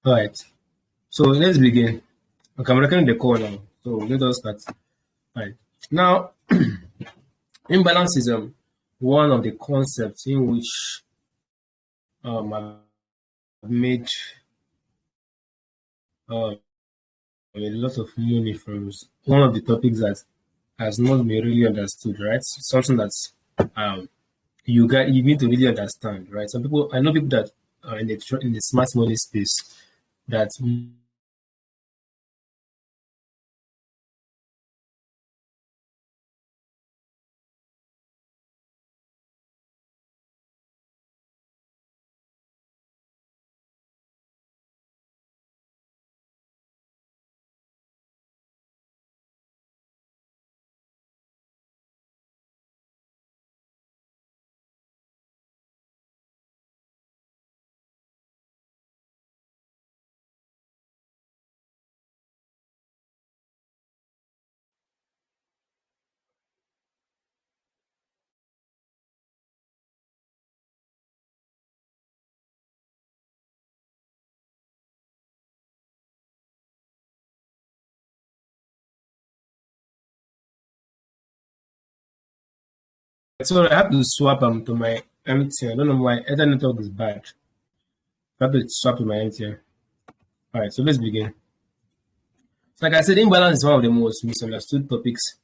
All right. So let's begin. Okay, I'm recording the call now. So let us start. All right. Now, imbalance is one of the concepts in which I've made a lot of money from. One of the topics that has not been really understood, right? Something that um you need to really understand, right? Some people I know people that are in the smart money space that so I have to swap to my MTN. I don't know why Ether network is bad. I have to swap to my MTN. All right, so let's begin. So like I said, imbalance is one of the most misunderstood topics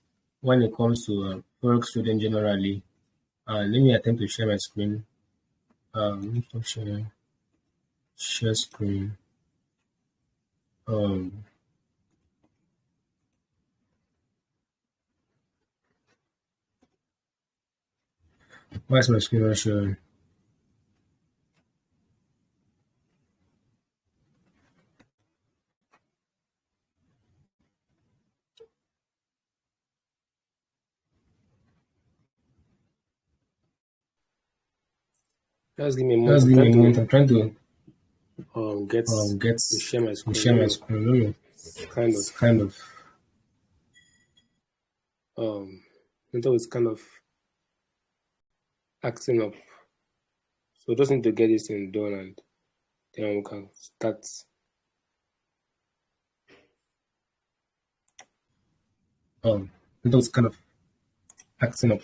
when it comes to forex trading generally. Let me attempt to share my screen. Share screen. Um, why is my screen not showing? Just give me a moment. Just I'm give me trying a moment. to I'm trying to get get to share my screen. share my screen. Let me. Kind of It's kind of network is kind of acting up. So just need to get this thing done and then we can start. it was kind of acting up.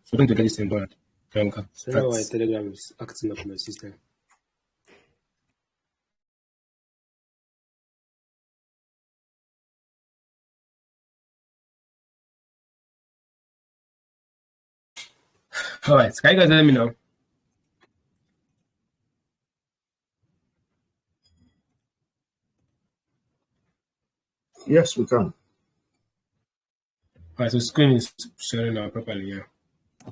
So don't get this thing done. Then we can I don't know why start. Telegram is acting up in the system. All right, can you guys let me know? Yes, we can. All right, so screen is sharing now properly. Yeah.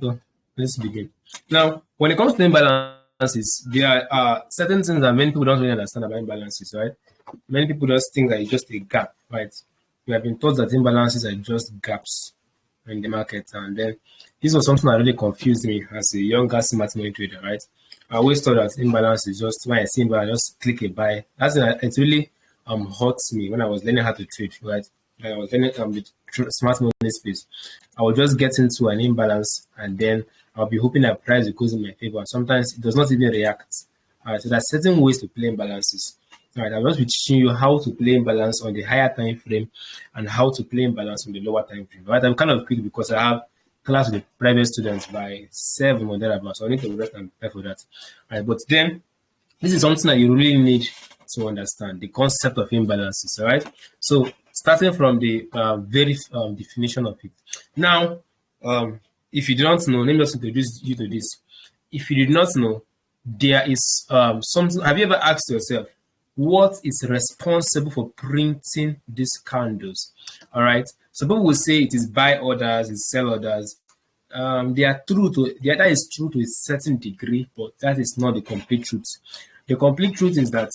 So let's begin. Now, when it comes to imbalances, there are certain things that many people don't really understand about imbalances, right? Many people just think that it's just a gap, right? We have been taught that imbalances are just gaps in the market, and then this was something that really confused me as a younger smart money trader, right? I always thought that imbalance is just when I see imbalance, just click a buy. It really hurts me when I was learning how to trade, right? When I was learning the smart money space. I will just get into an imbalance and then I'll be hoping that price will goes in my favor. Sometimes it does not even react. So there are certain ways to play imbalances. All right, I'll just be teaching you how to play imbalance on the higher time frame and how to play imbalance on the lower time frame. Right, I'm kind of quick because I have class with the private students by 7 or thereabouts. So I need to rest and prepare for that. All right, but then this is something that you really need to understand the concept of imbalances. All right, so starting from the very definition of it. Now, if you do not know, let me just introduce you to this. If you did not know, there is something. Have you ever asked yourself, what is responsible for printing these candles? All right. So people will say it is buy orders, it's sell orders. They are true to that is true to a certain degree, but that is not the complete truth. The complete truth is that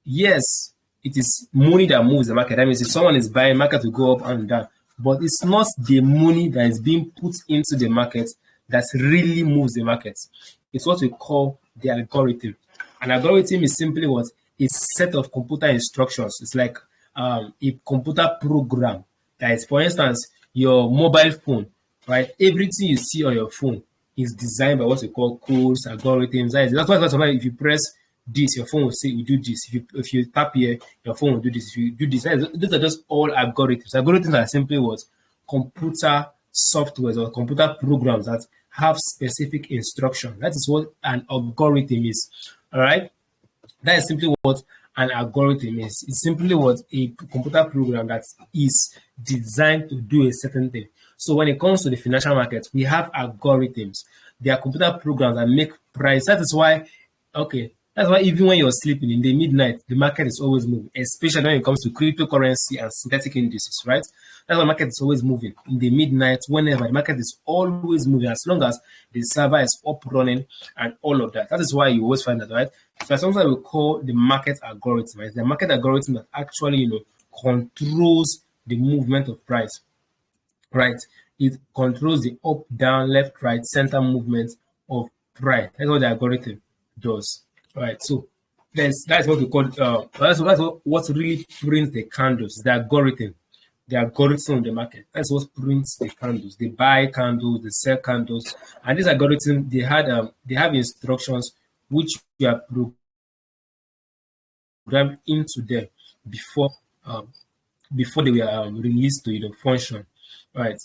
yes, it is money that moves the market. That means if someone is buying, market will go up and down. But it's not the money that is being put into the market that really moves the market. It's what we call the algorithm. An algorithm is simply what a set of computer instructions. It's like a computer program. That is, for instance, your mobile phone, right? Everything you see on your phone is designed by what we call codes, algorithms. That's why if you press this, your phone will say you do this. If you tap here, your phone will do this. If you do this, those are just all algorithms. Algorithms are simply what computer softwares or computer programs that have specific instruction. That is what an algorithm is. All right. That is simply what an algorithm is. It's simply what a computer program that is designed to do a certain thing. So when it comes to the financial market, we have algorithms. They are computer programs that make price. That is why, okay, that's why even when you're sleeping in the midnight, the market is always moving, especially when it comes to cryptocurrency and synthetic indices, right? That's why the market is always moving in the midnight. Whenever the market is always moving, as long as the server is up running and all of that. That is why you always find that, right? So sometimes we call the market algorithm. Right? The market algorithm that actually, controls the movement of price, right? It controls the up, down, left, right, center movement of price. That's what the algorithm does, right? So that's what we call. That's what really prints the candles. The algorithm of the market. That's what prints the candles. They buy candles, they sell candles, and this algorithm they have instructions which we are programmed into them before before they were released to function, right?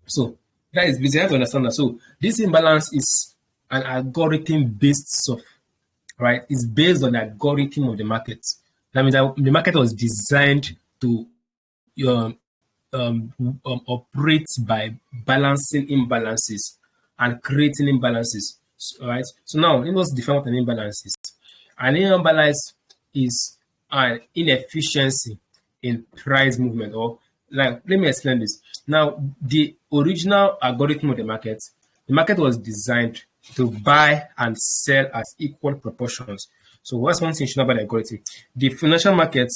So that is basically, you have to understand that. So this imbalance is an algorithm-based software, right? It's based on the algorithm of the market. That means that the market was designed to operate by balancing imbalances and creating imbalances, right? So now let's define what an imbalance is. An imbalance is an inefficiency in price movement, or like, let me explain this. Now, the original algorithm of the market was designed to buy and sell at equal proportions. So what's one thing you should know about the algorithm? The financial market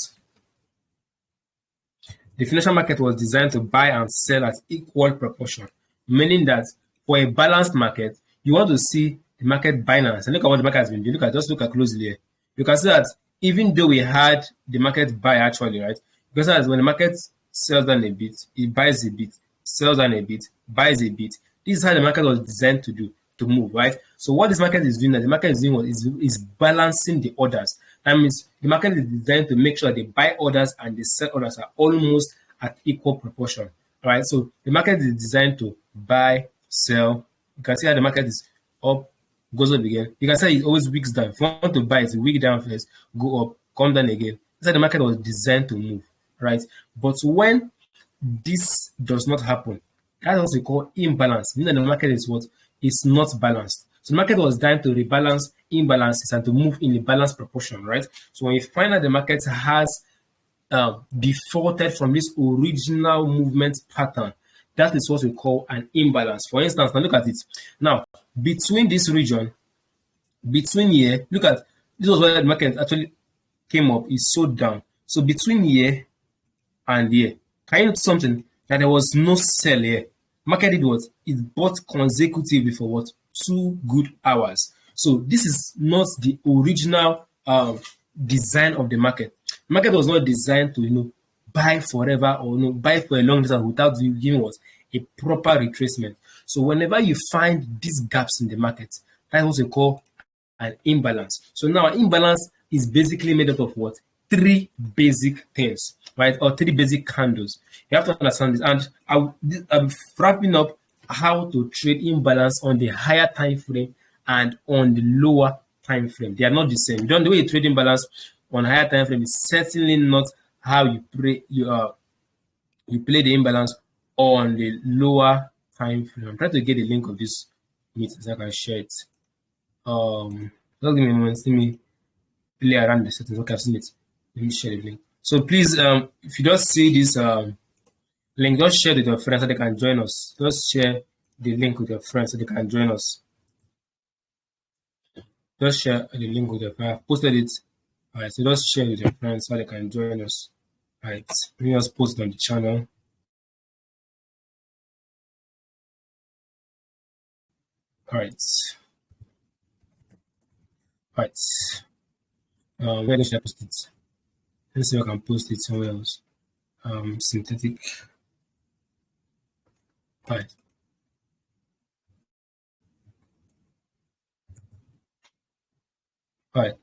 was designed to buy and sell at equal proportion, meaning that for a balanced market, you want to see the market balance. And look at what the market has been doing. Look at closely here. You can see that even though we had the market buy actually, right? Because as when the market sells down a bit, it buys a bit, sells down a bit, buys a bit. This is how the market was designed to move, right? So what this market is doing, that the market is doing what is balancing the orders. That means the market is designed to make sure the buy orders and the sell orders are almost at equal proportion. All right. So the market is designed to buy, sell. You can see how the market is up, goes up again. You can see it always wicks down. If you want to buy, it's wick down first, go up, come down again. That's how the market was designed to move, right? But when this does not happen, that's what we call imbalance. Meaning that the market is what? It's not balanced. So the market was designed to rebalance imbalances and to move in a balanced proportion, right? So when you find that the market has defaulted from this original movement pattern, that is what we call an imbalance. For instance, now look at it. Now, between this region, between here, look at this was where the market actually came up, is so down. So between here and here, can you notice something? That there was no sell here. Market did what? It bought consecutively for what? 2 good hours. So this is not the original design of the market. The market was not designed to buy forever or buy for a long time without giving what? A proper retracement. So whenever you find these gaps in the market, that's what we call an imbalance. So now an imbalance is basically made up of what? 3 basic things, right? Or 3 basic candles. You have to understand this. And I'm wrapping up how to trade imbalance on the higher time frame and on the lower time frame. They are not the same. The way you trade imbalance on higher time frame is certainly not how you play the imbalance on the lower time frame. I'm trying to get the link of this meet so I can share it. Just give me a moment. Let me play around the settings. Okay, I've seen it. Let me share the link. So please, if you just see this link, just share it with your friends so they can join us. Just share the link with your friends so they can join us. Just share the link with your friends. I've posted it. All right, so just share it with your friends so they can join us. All right, let me just post it on the channel. All right. All right. Where should I post it? Let's see if I can post it somewhere else. Synthetic. All right. All right.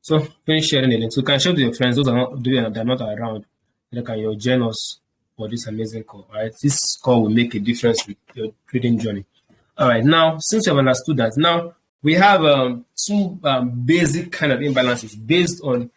So finish sharing the link. So you can share to your friends. Those are not they're not around. They can you join us for this amazing call. All right. This call will make a difference with your trading journey. All right. Now, since you have understood that, now we have two basic kind of imbalances based on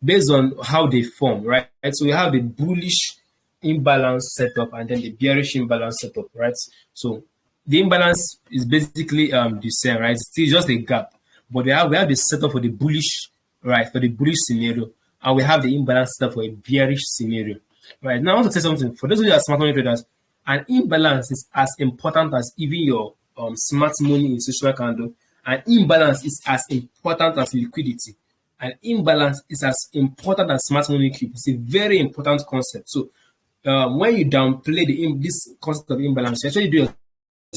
based on how they form, right? So we have the bullish imbalance setup and then the bearish imbalance setup, right? So the imbalance is basically the same, right? It's still just a gap, but we have the setup for the bullish, right? For the bullish scenario, and we have the imbalance setup for a bearish scenario, right? Now I want to say something for those of you that are smart money traders. An imbalance is as important as even your smart money institutional candle. An imbalance is as important as liquidity. An imbalance is as important as smart money cube. It's a very important concept. So when you downplay this concept of imbalance, you actually do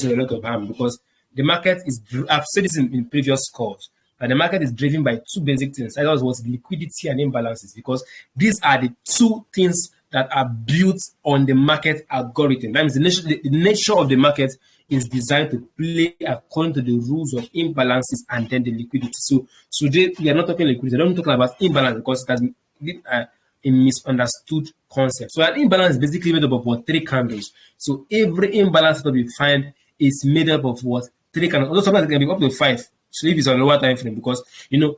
a lot of harm because the market is, I've said this in previous calls, and the market is driven by two basic things. That was liquidity and imbalances, because these are the two things that are built on the market algorithm. That means the nature of the market is designed to play according to the rules of imbalances and then the liquidity. So today we are not talking liquidity. I'm talking about imbalance because it has been a misunderstood concept. So an imbalance is basically made up of what? 3 candles. So every imbalance that we find is made up of what? 3 candles. Although sometimes it can be up to 5. So if it's on lower time frame, because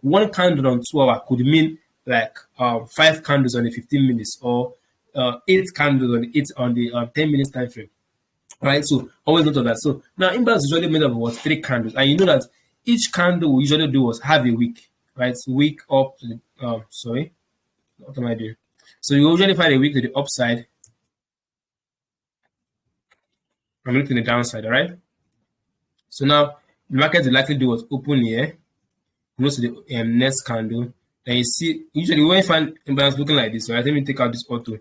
one candle on 2 hour could mean like 5 candles on the 15 minutes or 8 candles on the 10 minutes time frame, right? So always note of that. So now imbalance is usually made up of what? 3 candles, and you know that each candle we usually do was have a wick, right? Wick up. Sorry, what am I doing? So you usually find a wick to the upside. I'm looking at the downside, all right? So now the market will likely do what? Open here, close to the next candle. Then you see usually when you find imbalance looking like this, right? Let me take out this auto.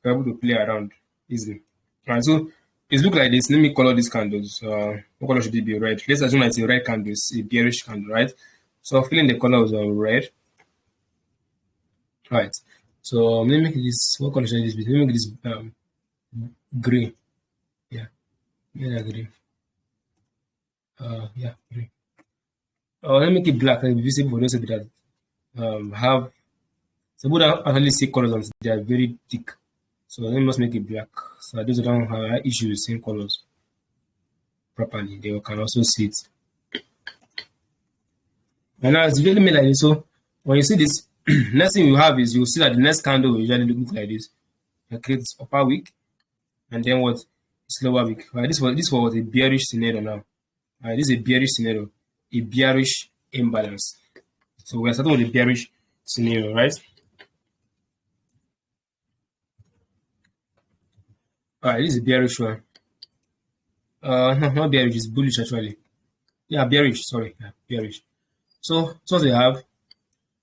Be able to play around easily. All right, so it's look like this. Let me color these candles. What color should it be? Red. Let's assume it's a red candle, it's a bearish candle, right? So I'll fill in the colors red. All right. So let me make this. What color should this be? Let me make this green. Yeah, green. Green. Let me make it black. Like visible for those of you that have. So people that actually see colors on they are very thick. So let me just make it black. So those who don't have issues with seeing colors properly, they can also see it. And now it's really made like this. So when you see this, next thing you have is you'll see that the next candle will usually look like this. It creates upper wick, and then what? It's lower wick. Right? This was a bearish scenario now. Right? This is a bearish scenario, a bearish imbalance. So we're starting with a bearish scenario, right? All right, this is a bearish one. No, not bearish, it's bullish actually. Yeah, bearish, sorry. Yeah, bearish. So what we have.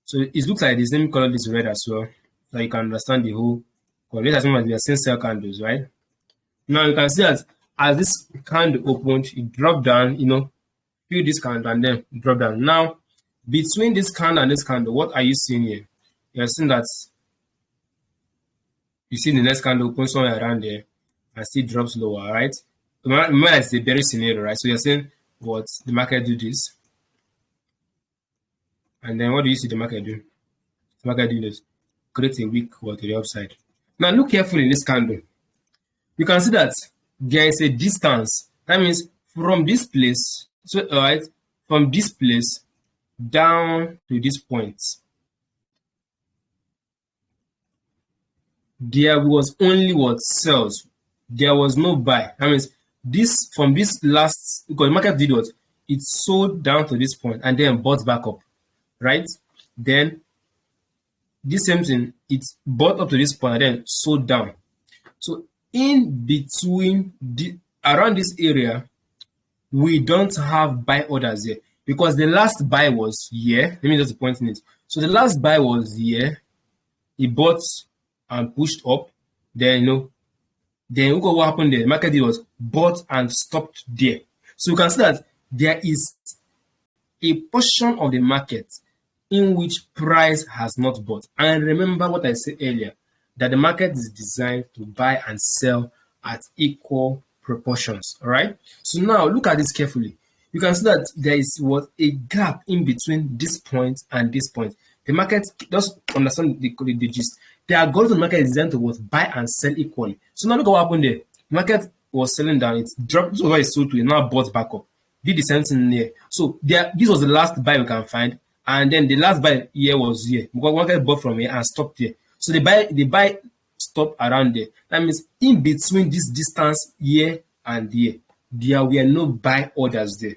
So it looks like this. Let me color this red as well, so you can understand the whole color. Let's assume that we are seeing sell candles, right? Now you can see that as this candle opened, it dropped down, fill this candle and then drop down. Now, between this candle and this candle, what are you seeing here? You're seeing that you see the next candle open somewhere around there and still drops lower, right? Remember, it's a bearish scenario, right? So you're saying what the market do this, and then what do you see the market do? The market do this, create a wick to the upside. Now look carefully in this candle. You can see that there is a distance. That means from this place, so right, from this place down to this point, there was only what sells. There was no buy. That means this from this last, because the market did what? It sold down to this point and then bought back up, right? Then this same thing, it bought up to this point and then sold down. So in between around this area, we don't have buy orders here because the last buy was here. Let me just point in it. So the last buy was here. It bought and pushed up. Then then look at what happened there. The market was bought and stopped there. So you can see that there is a portion of the market in which price has not bought. And remember what I said earlier, that the market is designed to buy and sell at equal proportions. All right. So now look at this carefully. you can see that there is what a gap in between this point and this point. The market, just understand the gist. The algorithm market is designed to what buy and sell equally. So now look at what happened there. The market was selling down, it dropped over, it sold to it, now bought back up. Did the same thing here. So this was the last buy we can find, and then the last buy here was here. Because market bought from here and stopped here. So the buy stopped around there. That means in between this distance here and here, there were no buy orders there.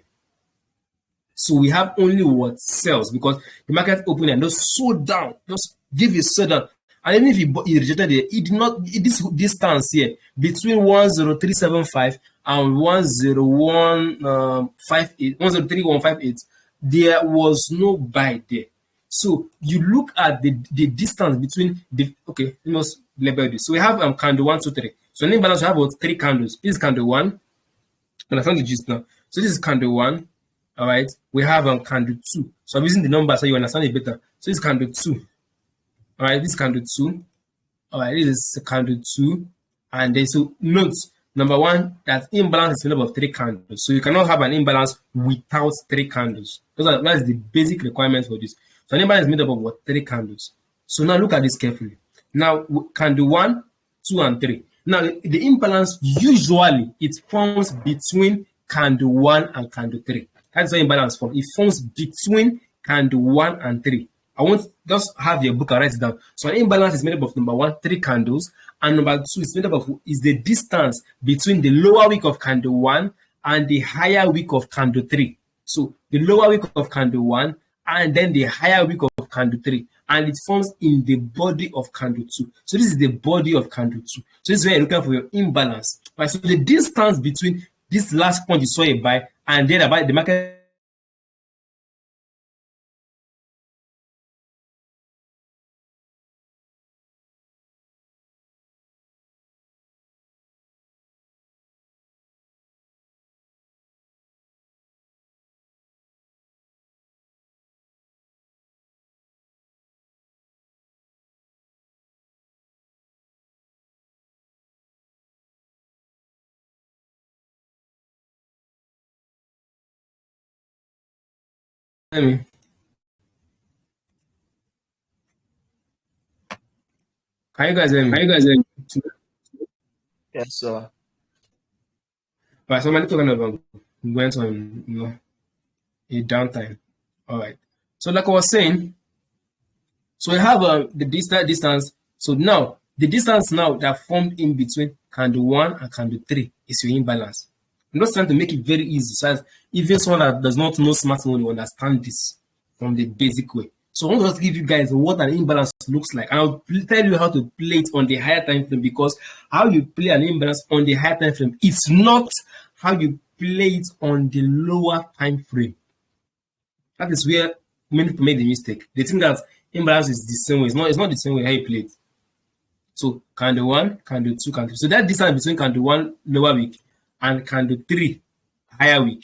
So we have only what sells, because the market opened and just sold down, just give a sell down. And even if he rejected it, it did not, this distance here between 10375 and 103.158, there was no buy there. So you look at the distance between okay, let us label this. So we have candle 1, 2, 3. So in imbalance, we have about 3 candles. This is candle 1. And I found the gist now. So this is candle 1. All right. We have candle 2. So I'm using the number so you understand it better. So this is candle 2. All right. This is candle 2. All right. This is candle 2. And then so note number 1 that imbalance is made up of 3 candles. So you cannot have an imbalance without 3 candles. That's the basic requirement for this. So an imbalance is made up of what? 3 candles. So now look at this carefully. Now candle 1, 2, and 3. Now the imbalance usually it forms between candle 1 and candle 3. That's how imbalance forms. It forms between candle 1 and 3. I want just have your book and write it down. So an imbalance is made up of number 1, 3 candles, and number 2 is made up of the distance between the lower wick of candle 1 and the higher wick of candle 3. So the lower wick of candle 1 and then the higher wick of candle 3, and it forms in the body of candle 2. So this is the body of candle 2. So this is where you're looking for your imbalance. Right? So the distance between this last point you saw a buy and then about the market. Can you guys hear me? Yes, sir. Right, so I'm talking about went on a downtime. All right. So like I was saying, so we have the distance. So now the distance now that formed in between candle 1 and candle 3 is your imbalance. I'm just trying to make it very easy, so as even someone that does not know smart money will understand this from the basic way. So I want to just give you guys what an imbalance looks like, and I'll tell you how to play it on the higher time frame, because how you play an imbalance on the higher time frame, it's not how you play it on the lower time frame. That is where many people make the mistake. They think that imbalance is the same way. It's not the same way how you play it. So candle 1, candle 2, candle 3. So that distance between candle 1 lower wick and candle 3 higher wick,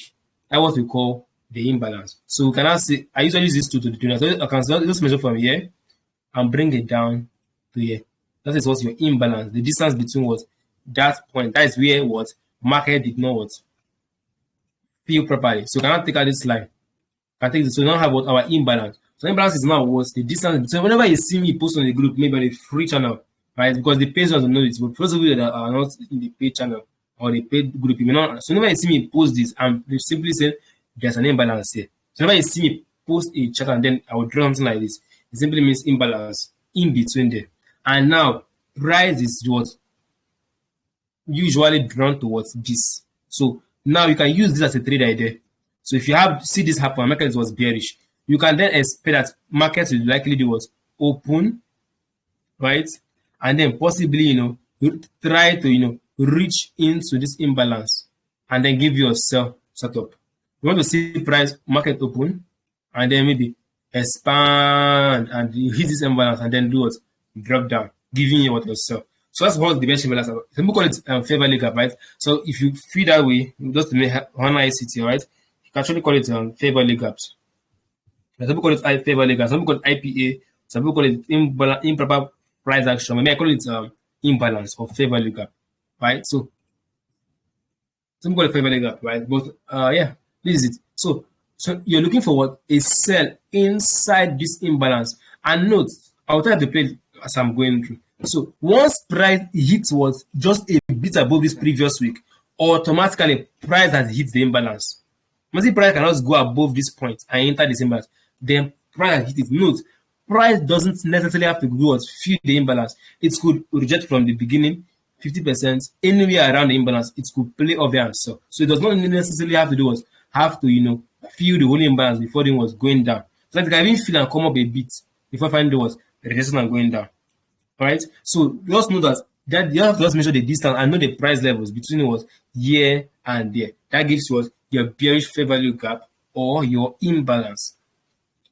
that's what we call the imbalance. So we cannot say, I usually use this to the donor. So I can just measure from here and bring it down to here. That is what's your imbalance. The distance between what that point. That is where what market did not what feel properly. So you cannot take out this line. Can take this. So we don't have what our imbalance. So imbalance is now what the distance. So whenever you see me post on the group, maybe on the free channel, right? Because the paid ones know it. But for those of you that are not in the paid channel or the paid group, you may not. So whenever you see me post this, I'm simply saying there's an imbalance here. So whenever you see me post a chart and then I will draw something like this, it simply means imbalance in between there. And now price is what usually drawn towards this. So now you can use this as a trade idea. So if you see this happen, market was bearish, you can then expect that market will likely do what? Open, right? And then possibly, try to, reach into this imbalance and then give you a sell setup. You want to see price market open and then maybe expand and you hit this imbalance and then do what? Drop down, giving you what to sell. So that's what the best imbalance. Some people call it fair value gap, right? So if you feel that way, just to make one ICT, right? You can actually call it fair value gaps. Some people call it fair value gaps. Some people call it IPA. Some people call it improper price action. Maybe I call it imbalance or fair value gap, right? So some call it fair value gap, right? But yeah. This is it. So you're looking for what? A sell inside this imbalance. And note, I'll try to play as I'm going through. So once price hits was just a bit above this previous week, automatically price has hit the imbalance. Once the price cannot go above this point and enter this imbalance, then price has hit it. Note, price doesn't necessarily have to do what fill the imbalance. It could reject from the beginning, 50%, anywhere around the imbalance. It could play off there and so. So it does not necessarily have to do what have to fill the whole imbalance before it was going down. So that it can even feel and come up a bit before finding what rejection and going down. Right? So just know that you have to just measure the distance and know the price levels between what here and there. That gives you what your bearish fair value gap or your imbalance.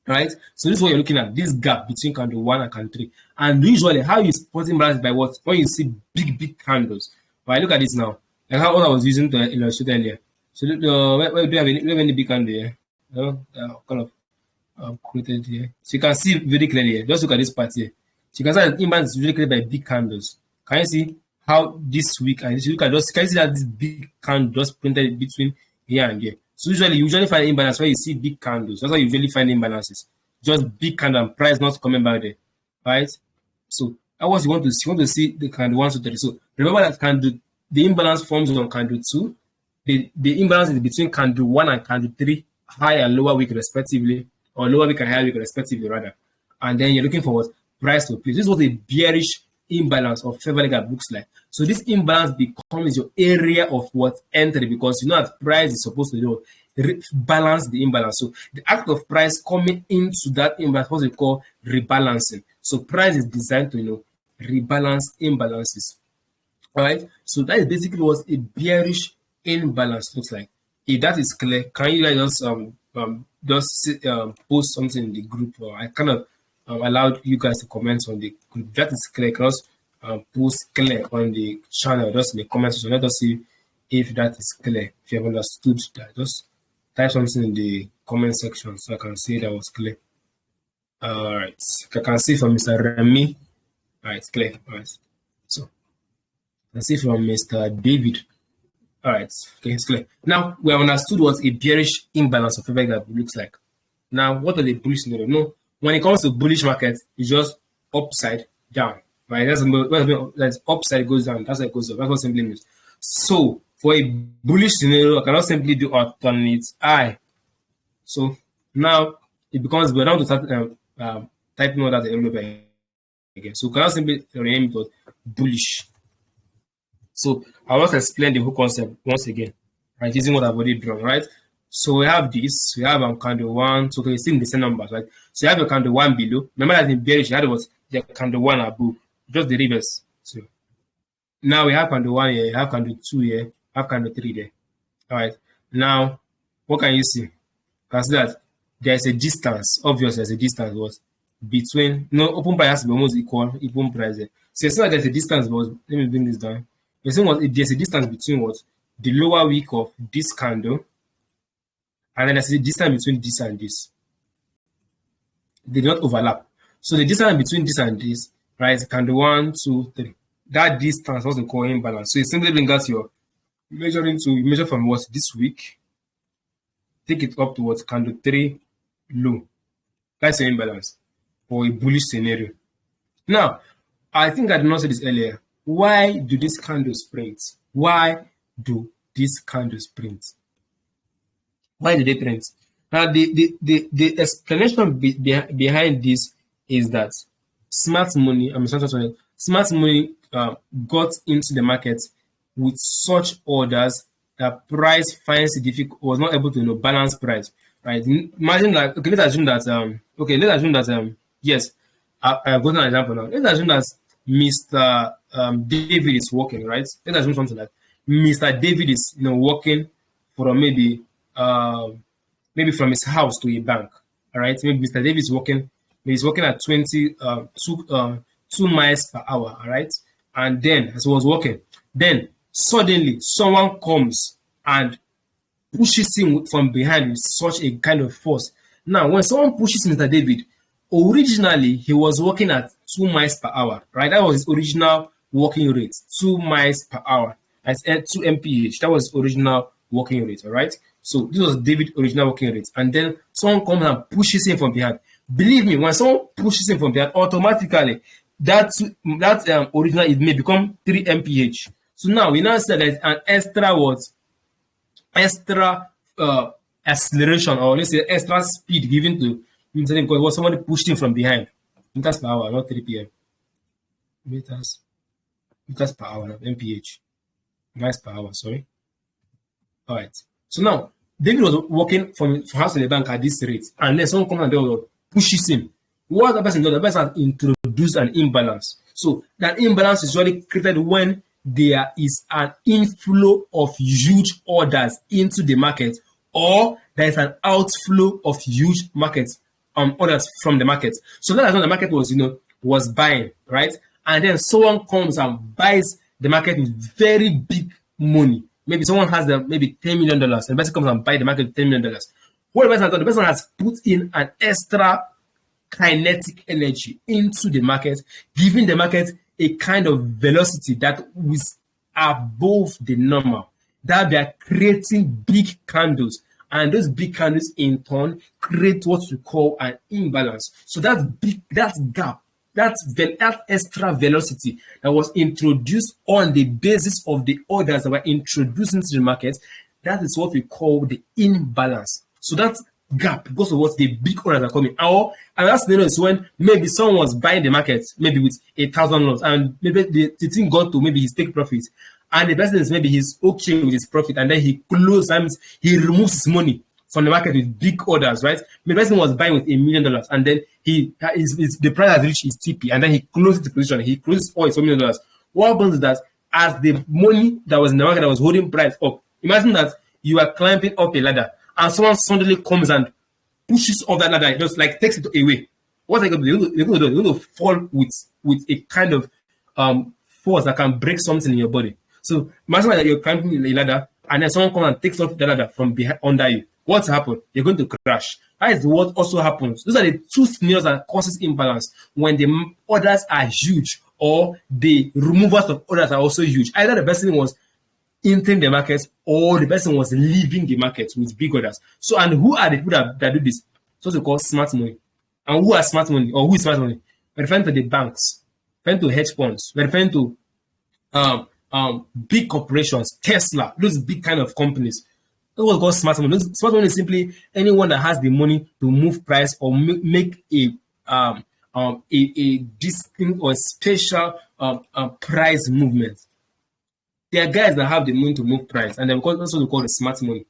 Right? So this is what you're looking at, this gap between candle 1 and candle 3. And usually how you spot imbalance by what? When you see big candles. Right? Look at this now. Like how I was using to illustrate earlier. So where do you have any big candle here? Kind of created here. So you can see very clearly here. Just look at this part here. So you can see that imbalance is really created by big candles. Can you see how this week and this week can you see that this big candle just printed between here and here? So you usually find imbalance where you see big candles. That's why you usually find imbalances. Just big candle and price not coming back there. Right? So that was you want to see. You want to see the candle 1 to 3. So remember that candle, the imbalance forms on candle 2. The imbalance is between candle 1 and candle 3, high and lower week respectively, or lower week and higher week respectively rather. And then you're looking for what? Price to place. This is what a bearish imbalance of fair value gap looks like. So this imbalance becomes your area of what entry, because you know that price is supposed to balance the imbalance. So the act of price coming into that imbalance, what we call rebalancing. So price is designed to rebalance imbalances. All right. So that is basically what a bearish imbalance looks like. If that is clear, can you guys just post something in the group? Or I kind of allowed you guys to comment on the group. That is clear. Just post clear on the channel, just in the comment section. Let us see if that is clear. If you have understood that, just type something in the comment section so I can see that was clear. All right. I can see from Mr. Remy. All right, it's clear. All right. So I can see from Mr. David. All right, okay, it's clear. Now we have understood what a bearish imbalance of fair value gap looks like. Now, what are the bullish scenario? No, when it comes to bullish markets, it's just upside down, right? That's upside goes down. That's how it goes up. That's what simply means. So for a bullish scenario, I cannot simply do alternate I. So now it becomes we're down to start typing all that a little bit again. So we cannot simply rename it as bullish. So I'll just explain the whole concept once again, right? Using what I've already drawn, right? So we have this, we have candle 1, so you see the same numbers, right? So you have a candle 1 below. Remember that in bearish, you had was the candle 1 above, just the reverse. So now we have candle 1 here, you have candle 2 here, you have candle 3 there. All right. Now, what can you see? You can see that there is a distance. Obviously, there's a distance between open price has to be almost equal, open price there. So it's not like there's a distance, but let me bring this down. You're saying what there's a distance between what the lower week of this candle, and then there's a distance between this and this. They do not overlap. So the distance between this and this, right, is candle 1, 2, 3. That distance was the call imbalance. So you simply bring out your measuring to measure from what this week, take it up to what candle 3 low. That's your imbalance for a bullish scenario. Now, I think I did not say this earlier. Why do these candles print? Why do these candles print? Why do they print? Now, the explanation behind this is that smart money got into the market with such orders that price finds it difficult, was not able to balance price. Right? Imagine that. Okay, let's assume that. Yes, I've got an example now. Let's assume that Mr. David is working, right? Let's assume something like Mr. David is working from maybe from his house to a bank. All right, maybe Mr. David is working. He's working at 2 miles per hour. All right, and then as he was working, then suddenly someone comes and pushes him from behind with such a kind of force. Now, when someone pushes Mr. David, originally he was working at 2 miles per hour, right? That was his original working rate, 2 miles per hour. That's 2 mph. That was his original working rate, all right? So this was David's original working rate. And then someone comes and pushes him from behind. Believe me, when someone pushes him from behind, automatically that original it may become 3 mph. So now we now see that there's an extra acceleration, or let's say extra speed given to because somebody pushed him from behind. Meters per hour, not 3 pm. Meters per hour, not mph. Miles per hour, sorry. All right. So now David was walking from house to the bank at this rate, and then someone comes and pushes him. What the person does, the person has introduced an imbalance. So that imbalance is usually created when there is an inflow of huge orders into the market, or there is an outflow of huge orders from the market. So that's when the market was buying, right? And then someone comes and buys the market with very big money. Maybe someone has maybe $10 million, and the person comes and buys the market with $10 million. What the person has done, the person has put in an extra kinetic energy into the market, giving the market a kind of velocity that is above the normal. That they are creating big candles, and those big candles in turn create what we call an imbalance. So that gap, that extra velocity that was introduced on the basis of the orders that were introduced into the market, that is what we call the imbalance. So that gap, because of what the big orders are coming. Or another scenario is when maybe someone was buying the market maybe with 1,000 lots, and maybe the thing got to maybe his take profit, and the person is maybe he's okay with his profit, and then he closes, he removes his money from the market with big orders, right? The person was buying with $1 million, and then the price has reached his TP, and then he closes the position, he closes all his $1 million. What happens is that as the money that was in the market that was holding price up, imagine that you are climbing up a ladder, and someone suddenly comes and pushes off that ladder, just like takes it away. What are you going to do? You're going to fall with a kind of force that can break something in your body. So imagine that you're climbing a ladder, and then someone comes and takes off the ladder from behind under you. What's happened? You're going to crash. That is what also happens. Those are the two scenarios that causes imbalance when the orders are huge, or the removals of orders are also huge. Either the person was entering the market, or the person was leaving the market with big orders. So, and who are the people that do this? So they call smart money. And who are smart money, or who is smart money? We're referring to the banks, referring to hedge funds, we're referring to big corporations, Tesla, those big kind of companies. That's what we call smart money. Smart money is simply anyone that has the money to move price or make a distinct or special price movement. There are guys that have the money to move price, and that's what we call the smart money.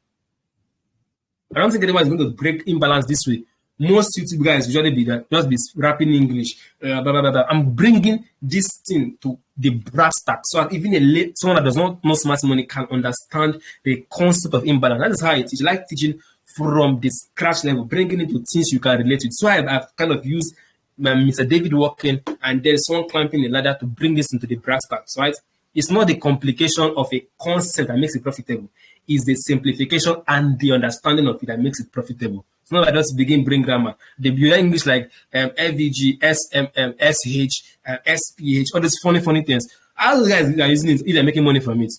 I don't think anyone is going to break imbalance this way. Most YouTube guys usually just be rapping English. Blah, blah, blah, blah. I'm bringing this thing to the brass tacks, so even someone that does not know smart money can understand the concept of imbalance. That is how I teach. I like teaching from the scratch level, bringing it to things you can relate to. So I've kind of used Mr. David walking, and there's someone climbing the ladder to bring this into the brass tacks, right? It's not the complication of a concept that makes it profitable. It's the simplification and the understanding of it that makes it profitable. It's not that I just bring grammar. They build English like FVG, SMM, SH, SPH, all those funny things. All those guys are using it, either making money from it.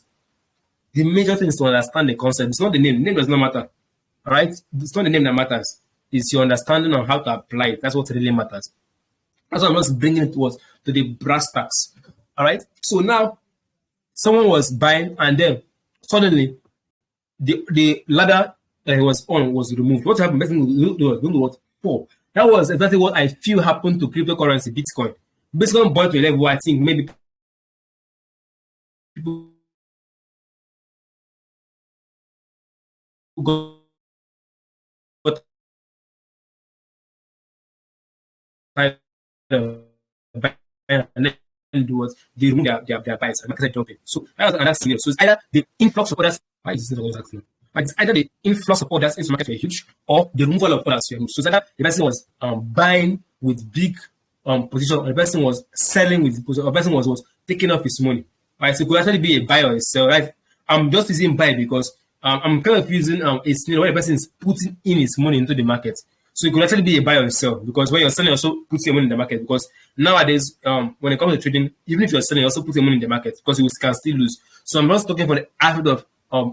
The major thing is to understand the concept. It's not the name. The name does not matter. All right? It's not the name that matters. It's your understanding on how to apply it. That's what really matters. That's why I'm just bringing it to the brass tacks. All right? So now, someone was buying, and then suddenly the ladder that he was on was removed. What happened? What? Fall. That was exactly what I feel happened to cryptocurrency, Bitcoin. Bitcoin bought to a level where I think maybe people got and then do what they remove their bias and market dumping. So that was another scenario. So it's either the influx of orders. Why is this always accident? But it's either the influx of orders into the market were huge, or the removal of orders were huge. So it's either the person was buying with big position, or the person was selling with position, or the person was taking off his money. Right? So it could actually be a buy or a sell. Right? I'm just using buy because I'm kind of using a scenario where the person is putting in his money into the market. So it could actually be a buy or a sell, because when you're selling, you also put your money in the market. Because nowadays, when it comes to trading, even if you're selling, you also put your money in the market, because you can still lose. So I'm just talking for the aspect of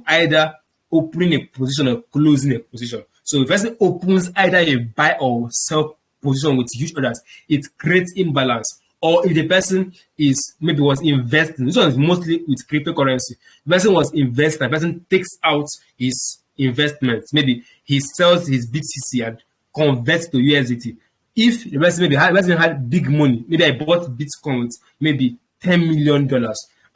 either opening a position or closing a position. So if person opens either a buy or sell position with huge orders, it creates imbalance. Or if the person is maybe was investing, this one is mostly with cryptocurrency. The person was investing, the person takes out his investment. Maybe he sells his BTC and converts to USDT. If the person had big money, maybe I bought Bitcoin with maybe $10 million,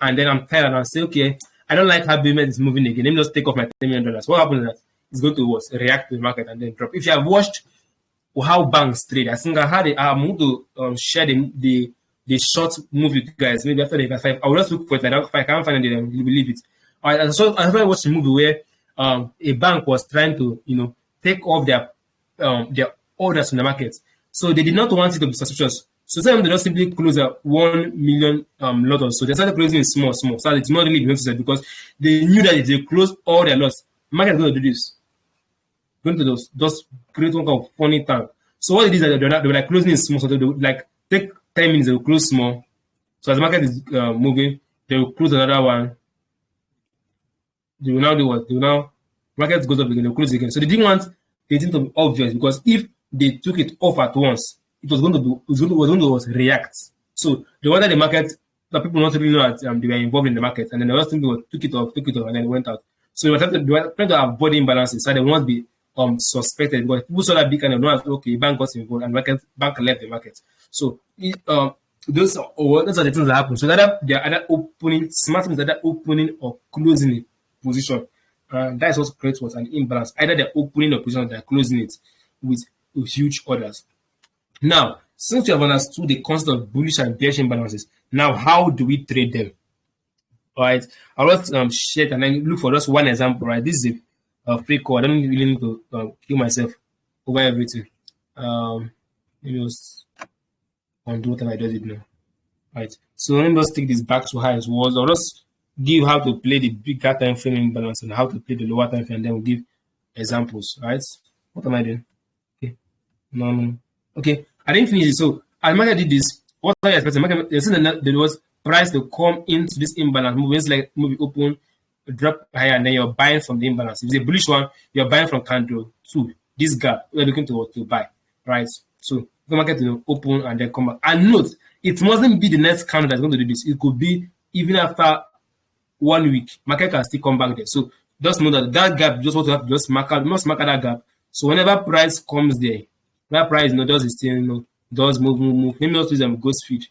and then I'm tired and I say, okay, I don't like how Bitcoin is moving again. Let me just take off my $10 million. What happens is that it's going to react to the market and then drop. If you have watched how banks trade, I think I'm going to share the short move with you guys. Maybe after the 5, I will just look for it. Like, if I can't find it, then you will leave it. All right. So I watched a movie where a bank was trying to take off their orders from the market. So they did not want it to be suspicious. So some of them just simply close a 1 million lot or so. They started closing small. So it's not really noticed because they knew that if they close all their lots, the market is going to do this. Going to just create one kind of funny time. So what it is that they were like closing in small. So they would like take 10 minutes, they will close small. So as the market is moving, they will close another one. They will now do what? They will now market goes up again, they will close again. So they didn't want the thing to be obvious because if they took it off at once, it was going to react. So they wanted the market, the people not really know that they were involved in the market, and then the other thing took it off, and then it went out. So they were trying to avoid imbalances, so they won't be suspected. Because people saw that big and they know that okay, bank got involved and bank left the market. So those are the things that happen. So that they are either opening, smart things either opening or closing a position. That is what creates an imbalance. Either they're opening a position or they're closing it with huge orders. Now, since we have understood the concept of bullish and bearish imbalances, now how do we trade them? All right, I'll just share it and then look for just one example. Right, this is a free call. I don't really need to kill myself over everything. Let me just undo what I just did now. All right, so let me just take this back to how it was. I'll just give how to play the bigger time frame imbalance and how to play the lower time frame, and then we'll give examples. All right, what am I doing? Okay, no. Okay, I didn't finish it. So as market did this, what are you expecting? There was price to come into this imbalance move. It's like movie open, drop higher, and then you're buying from the imbalance. If it's a bullish one, you're buying from candle 2. This gap, we're looking to buy, right? So the market will open and then come back. And note, it mustn't be the next candle that's going to do this. It could be even after 1 week, market can still come back there. So just know that gap, just what you have to just mark that gap. So whenever price comes there, that price does it still does move. Let me just use ghost feed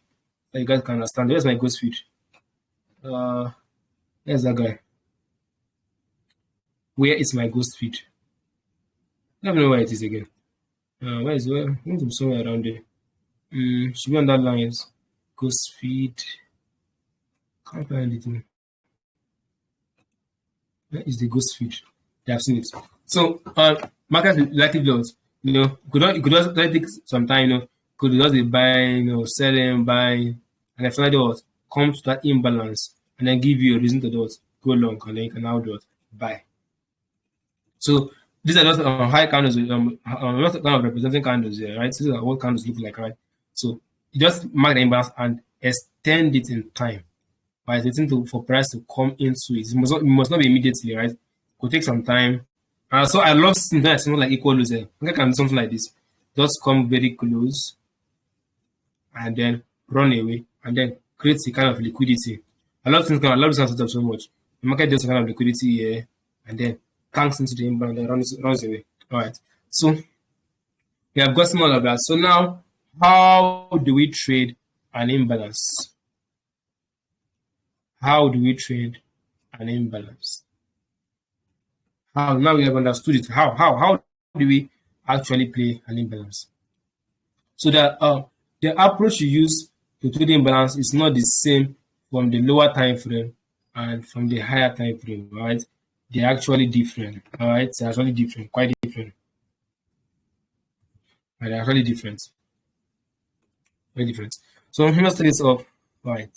so you guys can understand. There's my ghost feed. There's that guy. Where is my ghost feed? I don't know where it is again. Where is it? I think it's somewhere around there. Should be on that line. Ghost feed. Can't find it. Where is the ghost feed? They have seen it. So market likely lows. Could just take some time, could just be buying, selling, buying, and then finally come to that imbalance and then give you a reason to go long, and then you can now buy. So these are just high candles, not kind of representing candles here, right? These are what candles look like, right? So you just mark the imbalance and extend it in time. Right? Waiting for price to come into it. It must not be immediately, right? It could take some time. So I love seeing that something like equal loser. I can do something like this. Just come very close and then run away and then create a kind of liquidity. I love this kind of setup so much. The market does a kind of liquidity here and then tanks into the imbalance and runs away. All right. So we have got some of that. So now, how do we trade an imbalance? How do we trade an imbalance? How now we have understood it. How do we actually play an imbalance? So that the approach you use to trade imbalance is not the same from the lower time frame and from the higher time frame, right? They're actually different. All right, they're actually different, quite different. They're actually different. Very different. So let's take this off. Right.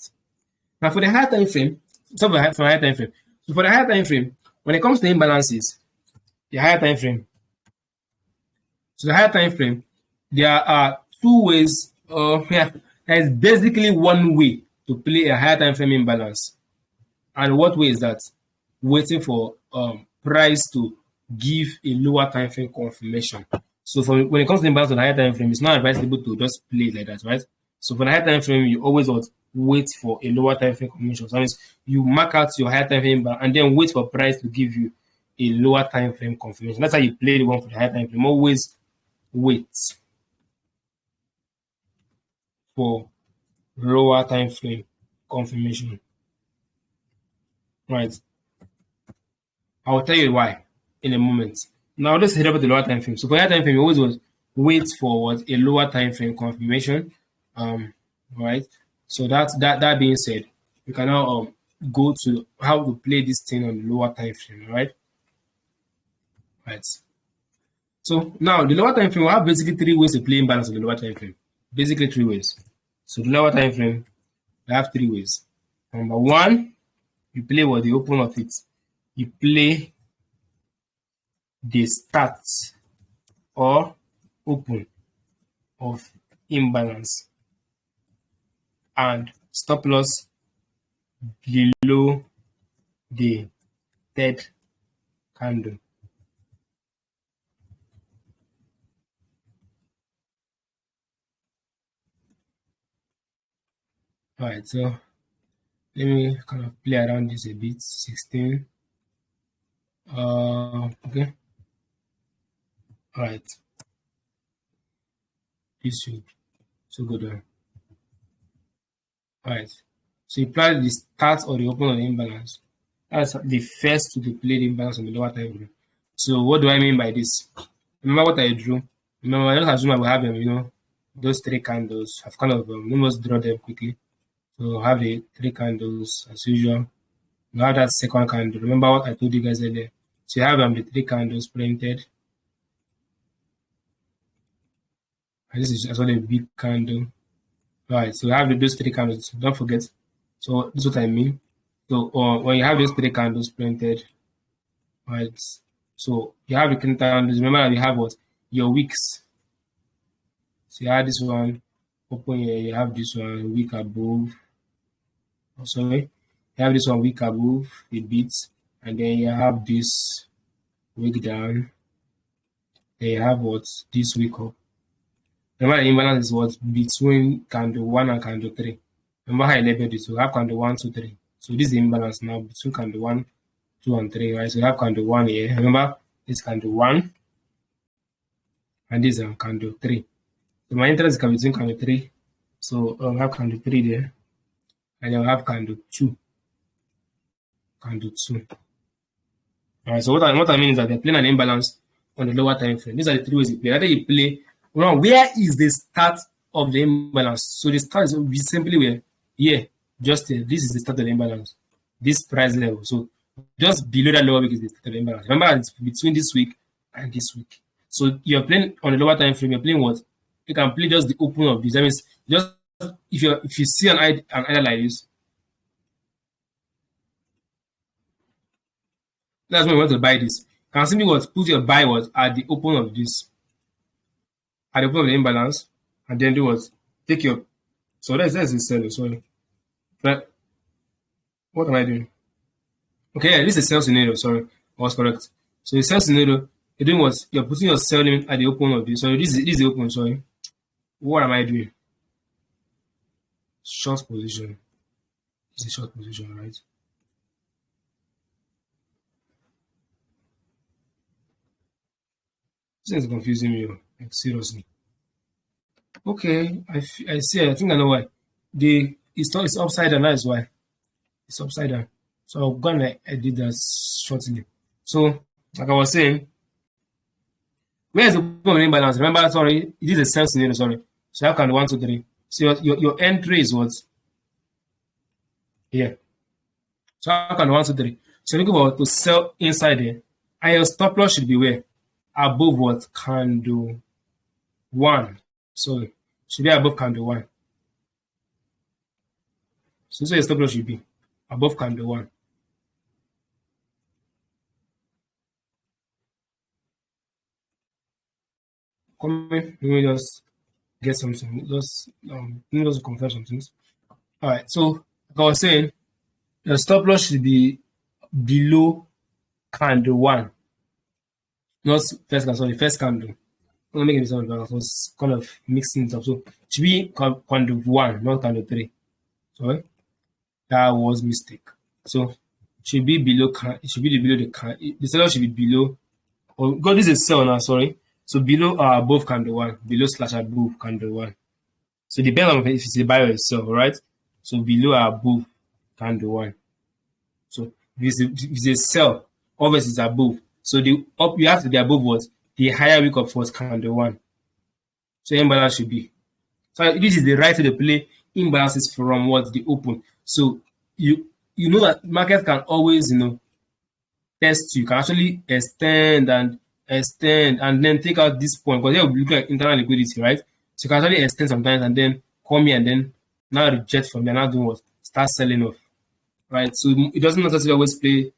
Now for the higher time frame, for the higher time frame. So for the higher time frame, when it comes to imbalances, the higher time frame. So the higher time frame, there are two ways. There is basically one way to play a higher time frame imbalance. And what way is that? Waiting for price to give a lower time frame confirmation. So when it comes to imbalance on the higher time frame, it's not advisable to just play it like that, right? So for the higher time frame, you always wait for a lower time frame confirmation. So that means you mark out your higher time frame and then wait for price to give you a lower time frame confirmation. That's how you play the one for the higher time frame. Always wait for lower time frame confirmation. Right. I'll tell you why in a moment. Now let's head over the lower time frame. So for higher time frame, you always wait for a lower time frame confirmation. Right. So that being said, we can now go to how to play this thing on the lower time frame. Right. Right. So now the lower time frame will have basically 3 ways to play imbalance on the lower time frame. Basically 3 ways. So the lower time frame, we have 3 ways. Number 1, you play what the open of it. You play the start or open of imbalance and stop loss below the third candle. All right, so let me kind of play around this a bit. 16. Okay. All right. This should so good. All right. So you apply the start or the open of the imbalance. That's the first to play the imbalance on the lower time frame. So what do I mean by this? Remember what I drew. Remember, I just assume I will have them. Those 3 candles. I've kind of almost draw them quickly. So have the 3 candles as usual. You have that second candle. Remember what I told you guys earlier. So you have the 3 candles printed. And this is as well a big candle. Right. So you have those 3 candles. Don't forget. So this is what I mean. So when you have those 3 candles printed, right? So you have the candles. Remember you have what? Your wicks. So you have this one open here. You have this one wick above. Oh, sorry. You have this one wick above a bit, and then you have this wick down. Then you have what? This wick up. Remember the imbalance is what? Between candle 1 and candle 3. Remember how I labeled it? So you have candle 1, 2, 3. So this is the imbalance now between candle 1, 2, and 3, right? So you have candle 1 here. Remember, this candle 1 and this is candle 3. So my interest is between candle 3. So I'll have candle 3 there. And I'll have candle 2. Candle 2. Alright, so what I mean is that they're playing an imbalance on the lower time frame. These are the 3 ways you play. Either you play, where is the start of the imbalance? So the start is simply where? Here. Just this is the start of the imbalance. This price level. So just below that lower wick is the start of the imbalance. Remember, it's between this week and this week. So you're playing on the lower time frame. You're playing what? You can play just the open of this. That means just if you see an idea like this, that's when you want to buy this. You can simply put your buy at the open of this, at the open of the imbalance, and then do what? Take your. So that's the seller. Sorry. But what am I doing? Okay, yeah, this is a sell scenario. Sorry, I was correct. So the sell scenario, you're doing what? You're putting your sell limit at the open of this. Sorry, this is the open. Sorry. What am I doing? Short position. It's a short position, right? This is confusing me, like seriously. Okay, I see. I think I know why. It's upside down. That is why it's upside down. So I'm gonna edit that shortly. So, like I was saying, where is the imbalance? Remember, sorry, it is a sell scenario. Sorry. So how can 1, 2, 3? So your entry is what? Here. So how can 1, 2, 3? So looking for to sell inside there, and your stop loss should be where? Above what? Candle 1. So should be above candle 1. So this is where your stop loss should be above candle 1. Come in, let me just get something. Let me just confirm some things. All right. So like I was saying, the stop loss should be below candle 1. Not first candle, sorry, first candle. I'm not making this one, I was kind of mixing it up. So it should be candle 1, not candle 3. Sorry, that was mistake. So it should be below. It should be below the seller should be below. Oh God, this is a sell now. Sorry. So below or above candle 1, below slash above candle 1. So depends on if it's a buy or a sell, right? So below or above candle 1. So if it's a sell, obviously it's above. So the up you have to be above what the higher week of was candle 1. So imbalance should be. So this is the right way to play imbalances from what the open. So you know that market can always test you. You can actually extend and then take out this point because here we look at internal liquidity, right? So you can actually extend sometimes and then come here and then now reject from there, now do what? Start selling off. Right? So it doesn't necessarily always play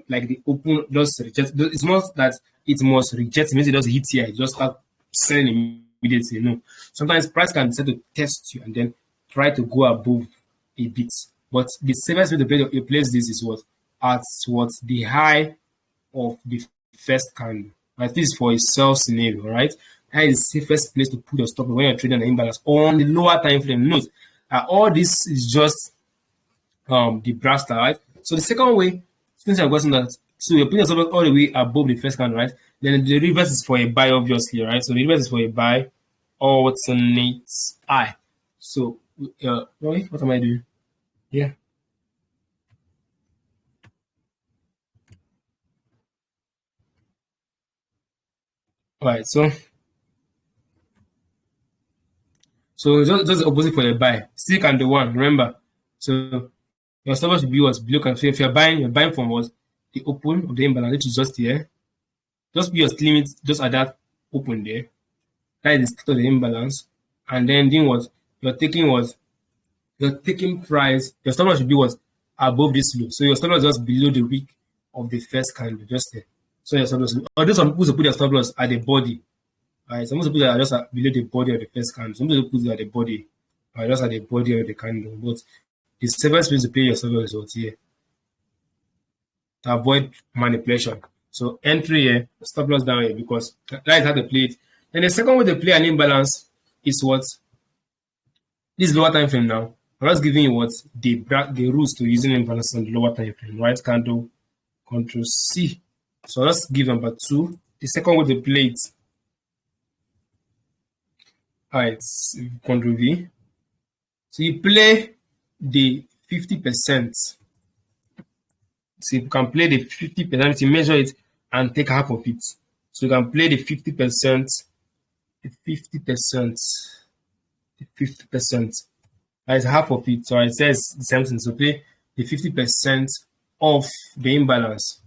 like the open just reject. It's not that it must reject, it means it doesn't hit here, it just start selling immediately. No. Sometimes price can decide to test you and then try to go above a bit. But the safest way to place this is what? At what the high of the first candle. Right? This is for a sell scenario, right? That is the safest place to put your stop when you're trading an imbalance on the lower time frame. Note all this is just the brass, right? So the second way, since you're guessing that, so you're putting yourself all the way above the first candle, right? Then the reverse is for a buy, obviously, right? So the reverse is for a buy, alternate I. So, what am I doing? Yeah. All right. So just the opposite for a buy. Still candle 1. Remember. So your stop loss should be what's below candle. So if you're buying from what the open of the imbalance, which is just here. Just be your limit just at that open there. That is the start of the imbalance. And then doing what you're taking price. Your stop loss should be what above this low. So your stop loss is just below the wick of the first candle, just there. So your stop loss. Or those are supposed to put your stop loss at the body. Alright, some people are just below the body of the first candle. Some people put it at the body, or just at the body of the candle. But the safest way to play your stop loss is what here to avoid manipulation. So entry here, stop loss down here because that is how to play it. Then the second way to play an imbalance is what this lower time frame now. I'm just giving you what the rules to using imbalance on the lower time frame. Right candle, Control C. So let's give number 2. The second way to play it. Alright, Control V. So you play the 50%. So you can play the 50%, you measure it and take half of it. So you can play the 50%, the 50%. That is half of it. So it says the same thing. So play the 50% of the imbalance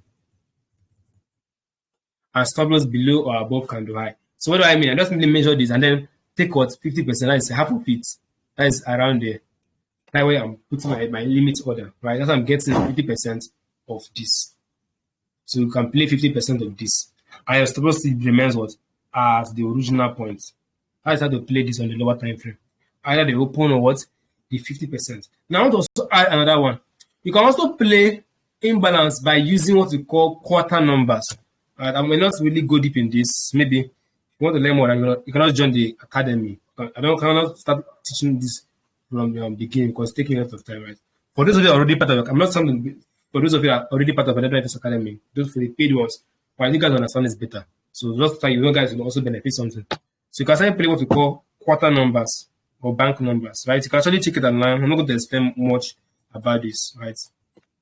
and stop loss below or above candle high. So what do I mean? I just simply measure this and then take what 50%, that is half of it. That is around there. That way I'm putting my limit order, right? That's I'm getting 50% of this. So you can play 50% of this. And your stop loss remains what? As the original point. That is how to play this on the lower time frame. Either the open or what? The 50%. Now I want to also add another one. You can also play imbalance by using what we call quarter numbers. I may not really go deep in this. Maybe if you want to learn more, you cannot join the academy. I cannot start teaching this from the beginning because it's taking a lot of time, right? For those of you already part of it, I'm not something for those of you are already part of the Drivers Academy, those for the paid ones, but I think you guys understand this better. So just try you guys will also benefit something. So you can start play what we call quarter numbers or bank numbers, right? You can actually check it online. I'm not going to explain much about this, right? If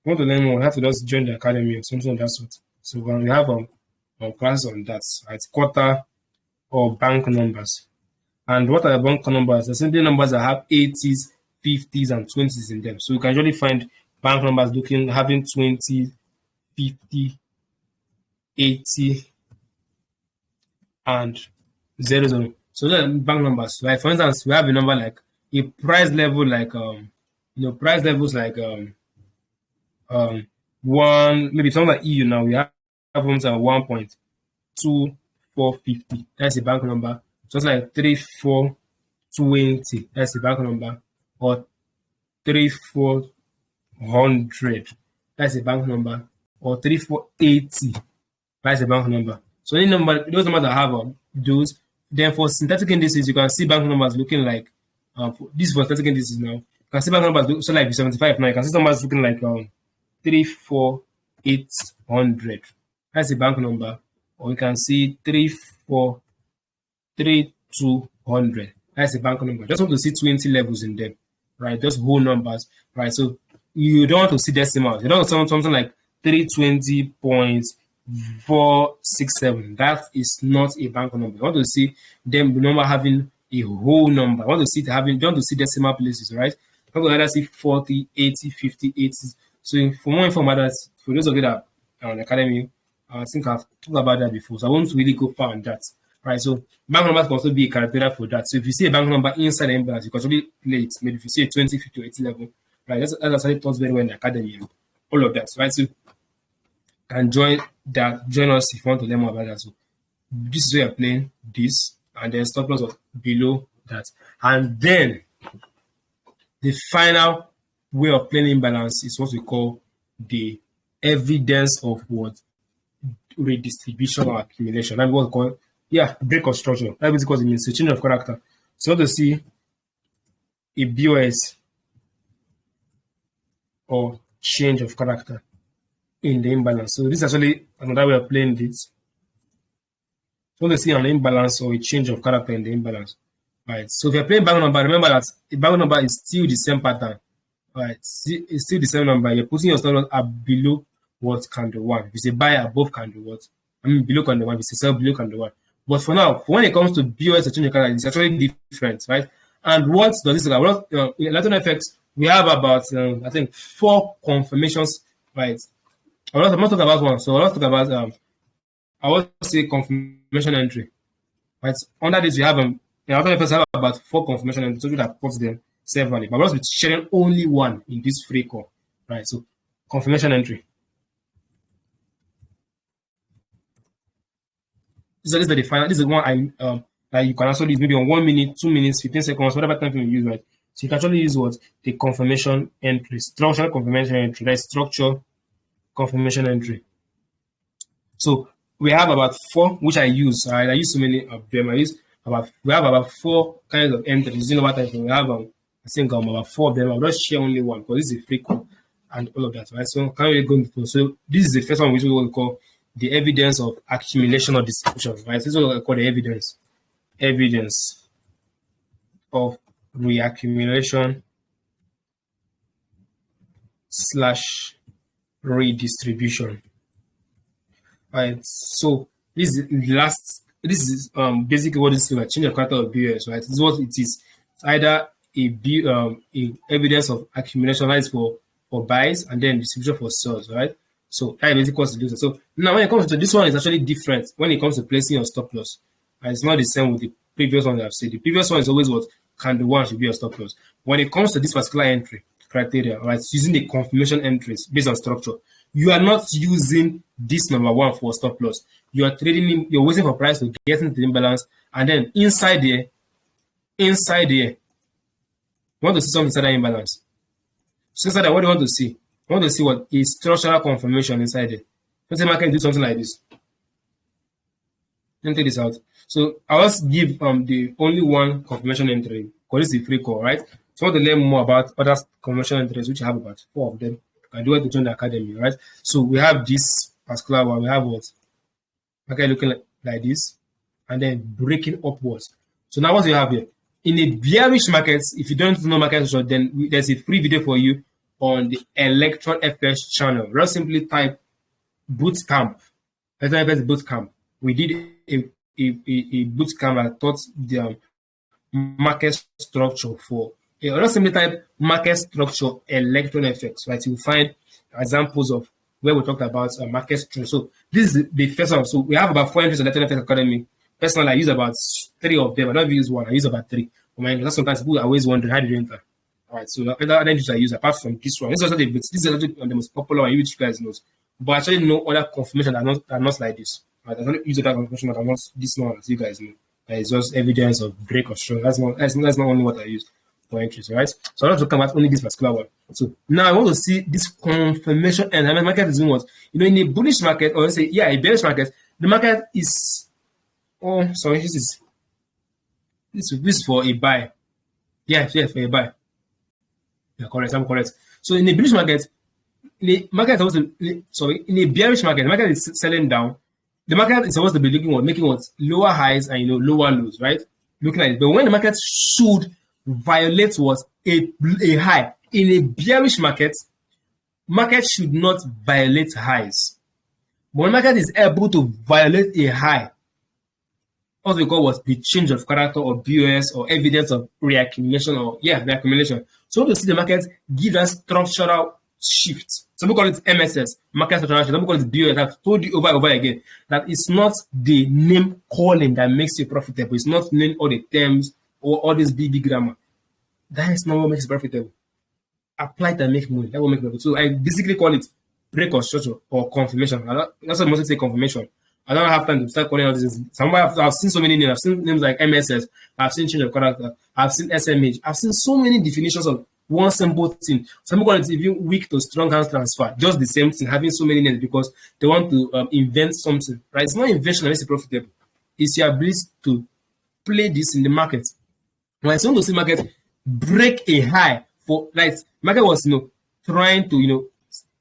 you want to learn more, you have to just join the academy or something of that sort. So we have classes on that, right? Quarter or bank numbers. And what are the bank numbers? They're simply numbers that have 80s, 50s, and 20s in them. So you can usually find bank numbers having 20, 50, 80, and 00. So those are bank numbers. Like for instance, we have a number like a price level like price levels like one, maybe something like EU now we have ones at 1.2450. That's a bank number. Just like 3420. That's a bank number. Or 3400. That's a bank number. or 3480. That's the bank number. So any number, those numbers that have those. Then for synthetic indices, you can see bank numbers looking like this for synthetic indices now. You can see bank numbers so like 75 now. You can see numbers looking like 34800. That's the bank number. Or you can see 343200. That's the bank number. Just want to see 20 levels in them, right? Just whole numbers, right? So you don't want to see decimals. You don't want to see something like 320.467. That is not a bank number. You want to see them the number having a whole number. You want to see it having. You want to see decimal places, right? You want to either see 40, 80, 50, 80. So for more information, for those of you that are on Academy, I think I've talked about that before. So I won't really go far on that. Right, so bank numbers can also be a character for that. So if you see a bank number inside the imbalance, you can actually play it. Maybe if you see a 20, 50, or 80 level, right, that's actually taught very well in the academy. All of that, right? So you can join us if you want to learn more about that. So this is where you're playing this, and then stop loss of below that. And then the final way of playing imbalance is what we call the evidence of what? Redistribution or accumulation. That's what we call break of structure. That basically means a change of character. So to see a BOS or change of character in the imbalance. So this is actually another way of playing this. So to see an imbalance or a change of character in the imbalance. Right. So if you're playing bank number, remember that the bank number is still the same pattern. Right. It's still the same number. You're putting your stop loss up below what candle one. If you say buy above candle what? Below candle one. If you say sell below candle one. But for now, when it comes to BOS or change of character, it's actually different, right? And what does this look like? Well, in Latin effects, we have about, I think, 4 confirmations, right? I'm not talking about one. So I'll talk about, I want to say confirmation entry, right? Under this, we have, in Latin effects, we have about 4 confirmation entries, so that puts them separately. But we'll be sharing only one in this free call, right? So confirmation entry. So this is the final. This is one that you can actually use maybe on 1 minute, 2 minutes, 15 seconds, whatever time you use, right? So you can actually use what? The confirmation entry, structural confirmation entry, that is structure confirmation entry. So we have about 4, which I use. Right? I use so many of them. We have about 4 kinds of entries. You know what I think? We have I think about 4 of them. I'll just share only one because this is a free call and all of that, right? So can't really go into. So this is the first one, which we will call the evidence of accumulation or distribution, right? So this is what we call the evidence of reaccumulation / redistribution. Right. So this is the last. This is basically what this is like, change of character of BOS, right? This is what it is. It's either a evidence of accumulation, that is for buys, and then distribution for sales, right? So that basically what to do. So now when it comes to this one, it's actually different when it comes to placing your stop loss. And it's not the same with the previous one that I've said. The previous one is always what candle one should be your stop loss. When it comes to this particular entry criteria, right, it's using the confirmation entries based on structure. You are not using this number one for stop loss. You are trading, you're waiting for price to get into the imbalance, and then inside there, you want to see something inside that imbalance. So inside that, what do you want to see? You want to see what is structural confirmation inside it. Let's say market do something like this. Let me take this out. So I will give the only one confirmation entry because it's a free call, right? So I want to learn more about other confirmation entries, which I have about 4 of them. You can do it to join the academy, right? So we have this particular one. We have what? Okay, looking like this, and then breaking upwards. So now what do you have here? In a bearish market, if you don't know market structure, then there's a free video for you on the Electron FS channel. Just simply type bootcamp. Electron FS bootcamp. We did a bootcamp that taught the market structure for. Just simply type market structure Electron FX, right? You'll find examples of where we talked about market structure. So this is the first one. So we have about 4 entries on Electron FX Academy. Personally, I use about 3 of them. I don't use one. I use about 3. Sometimes people are always wondering how did you enter. All right. So the other entries I use apart from this one. This is actually the most popular one, which you guys know. But actually, no other confirmation that are not like this. Right? I don't use other confirmation that are not this one, as you guys know. It's just evidence of break or strong. That's not only what I use. for entries, right? So I'm not talking about only this particular one. So now I want to see this confirmation, and the market is doing what? In a bullish market, or let's say, a bearish market, the market is, this is for a buy. Yeah, for a buy. Yeah, correct. I'm correct. So in a bullish market, in a bearish market, the market is selling down. The market is supposed to be making lower highs and lower lows, right? Looking at it. But when the market should violate a high in a bearish market should not violate highs. But when the market is able to violate a high, what we call the change of character or BOS or evidence of reaccumulation. So to see the market give us structural shift. Some people call it MSS, market structural shift. Some people call it BOS. I've told you over and over again that it's not the name calling that makes you profitable. It's not naming all the terms or all this big grammar. That is not what makes you profitable. Apply it and make money. That will make money. So I basically call it break or structure or confirmation. That's what most say confirmation. I don't have time to start calling all these things. I've seen so many names. I've seen names like MSS. I've seen change of character. I've seen SMH. I've seen so many definitions of one simple thing. Some people call it even weak to strong hands transfer. Just the same thing, having so many names because they want to invent something. Right? It's not invention that makes it profitable. It's your ability to play this in the market. When someone to see market break a high for market was trying to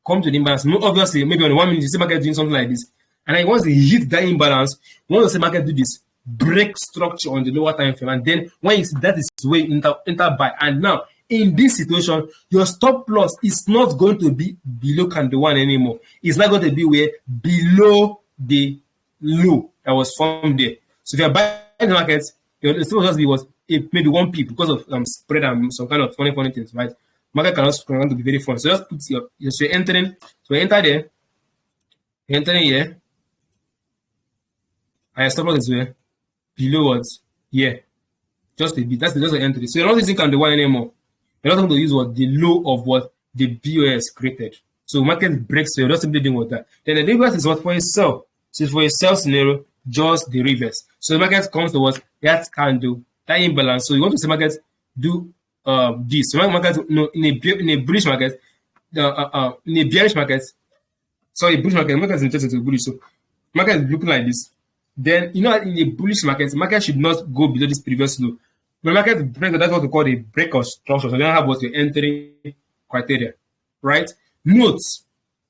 come to the imbalance. Obviously, maybe on 1 minute you see market doing something like this. And then once they hit that imbalance, once the market do this, break structure on the lower time frame. And then when you see that is where you enter buy. And now, in this situation, your stop loss is not going to be below candle 1 anymore. It's not going to be below the low that was formed there. So if you're buying the market, your stop loss was maybe 1 pip because of spread and some kind of funny things, right? Market can also be very fun. So just put you're entering. So enter there. You're entering here. And stop loss is where? Below what? Yeah. Just a bit. That's just the entry. So you're not using candle 1 anymore. You're not going to use the low of what the BOS created. So market breaks, so you're not simply doing that. Then the reverse is what for a sell. So for a sell scenario, just the reverse. So the market comes to what that candle, that imbalance. So you want to see market do this. So market in a bullish market, in a bearish market, bullish market is interested to bullish. So market is looking like this. Then in a bullish market should not go below this previous low. When market breaks, that's what we call the break of structure. So you don't have what your entry criteria, right? Note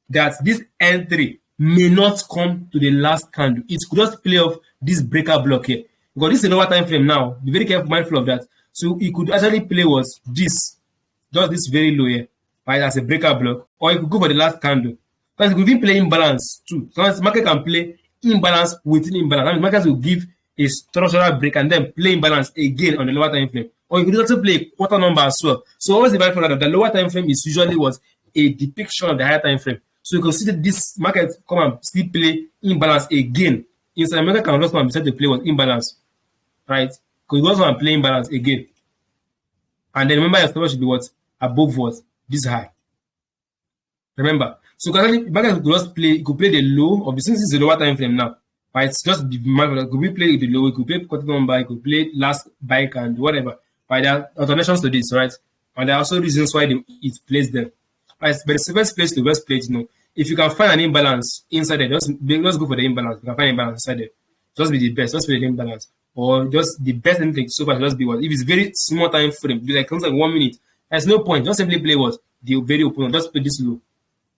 that this entry may not come to the last candle. It could just play off this breaker block here. Because this is a lower time frame now. Be very careful, mindful of that. So it could actually play was this, just this very low here, right? As a breaker block, or it could go for the last candle. Because it could be playing imbalance too. So the market can play imbalance within imbalance. I mean, markets will give a structural break and then play imbalance again on the lower time frame. Or you could also play a quarter number as well. So always be mindful that the lower time frame is usually a depiction of the higher time frame. So you can see that this market come and still play imbalance again. Inside the market can just come and decide to play imbalance, right? Because you also want to play imbalance again. And then remember your stop should be above this high. Remember. So the market could play the low of since it's the lower time frame now. Right? It's just the market could play the low, it could play quarter number, it could play last buy and whatever. Right? There are alternations to this, right? And there are also reasons why it plays them. Right? But the safest place to best place, if you can find an imbalance inside there, just go for the imbalance. You can find imbalance inside there. Just be the best, just play the imbalance. Or just the best thing so far just be if it's very small time frame, be like 1 minute. There's no point. Just simply play the very open. Just play this low.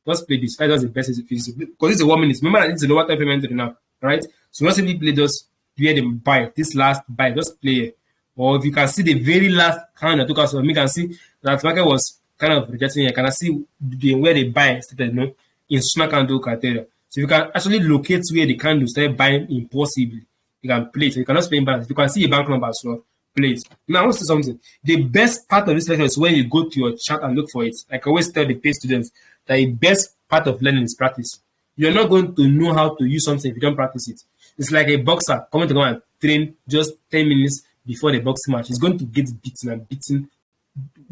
Just play this. That's the best because it's a 1 minute. Remember that it's a lower time frame entry now, right? So just simply play just where the buy, this last buy, just play it. Or if you can see the very last kind that took us, you can see that market was kind of rejecting here. Can I see where the buy started, in small candle criteria. So you can actually locate where the candle started buying impulsively. You can play it. So you cannot play imbalance. You can see a bank number as well. Play it. Now I want to say something. The best part of this lecture is when you go to your chart and look for it. Like I always tell the paid students that the best part of learning is practice. You're not going to know how to use something if you don't practice it. It's like a boxer coming to go and train just 10 minutes before the boxing match. He's going to get beaten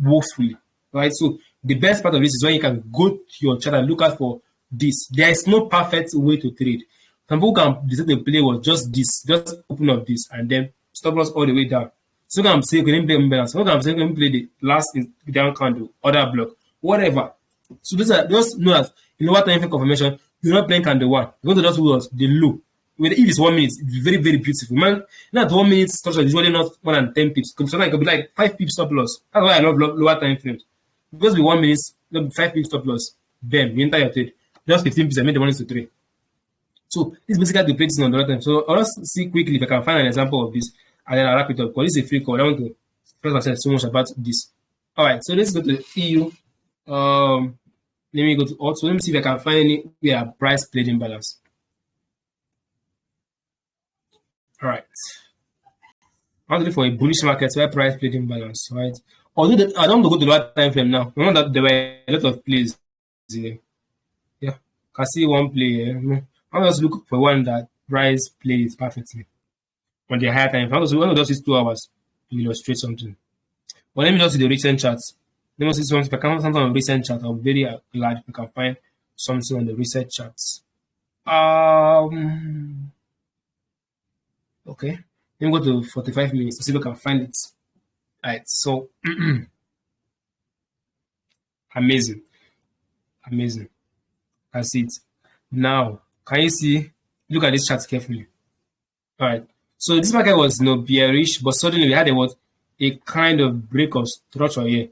woefully. Right? So the best part of this is when you can go to your chart and look out for this. There is no perfect way to trade. Some people can decide to play just this, just open up this and then stop loss all the way down. So I'm saying, can play imbalance. So I'm saying, can play the last down candle, other block, whatever. So those are just know that in lower time frame confirmation, you're not playing candle one. You're going to just do the low. If it's 1 minute, it's very, very beautiful. Man, not 1 minute structure is usually not more than 10 pips. Sometimes it could be like 5 pips stop loss. That's why I love lower time frames. Because with 1 minute, 5 pips stop loss. Bam, you enter your trade. Just 15 pips, I made the money to 3. So this is basically the practice on the other time. So I'll just see quickly if I can find an example of this, and then I'll wrap it up. Because this is a free call. I want to express myself so much about this. All right, so let's go to EU. Let me go to also. Let me see if I can find any where price played imbalance. All right. I want to look for a bullish market where price played imbalance, right? Although I don't want to go to the lower time frame now. Remember that there were a lot of plays here. Yeah, I can see one play here. I'm just looking for one that price plays perfectly on the higher time frame. One of those is 2 hours to illustrate something. But let me just see the recent charts. Let me see something. If I can find something on recent chart, I'm very glad if I can find something on the recent charts. Okay. Let me go to 45 minutes to see if I can find it. Alright, so amazing. I see it. Now, can you see? Look at this chart carefully. Alright. So this market was bearish, but suddenly we had a kind of break of structure here. You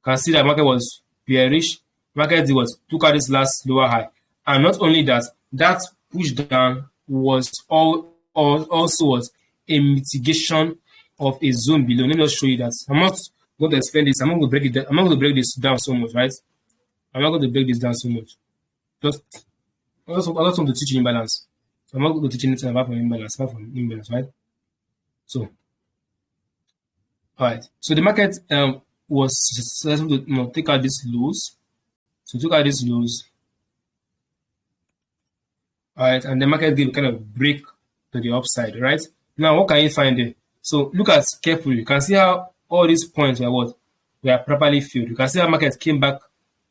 can see that market was bearish. Market took out this last lower high. And not only that, that push down was also was a mitigation of a zone below. Let me just show you that. I'm not going to explain this. I'm not going to break it down. I'm not going to break this down so much, right? I'm not going to break this down so much. I just want to teach you imbalance. So I'm not going to teach anything apart from imbalance, right? So, all right. So the market was successful to take out these lows. So took out these lows. All right, and the market gave kind of break to the upside, right? Now, what can you find there? So look at carefully. You can see how all these points were properly filled. You can see how market came back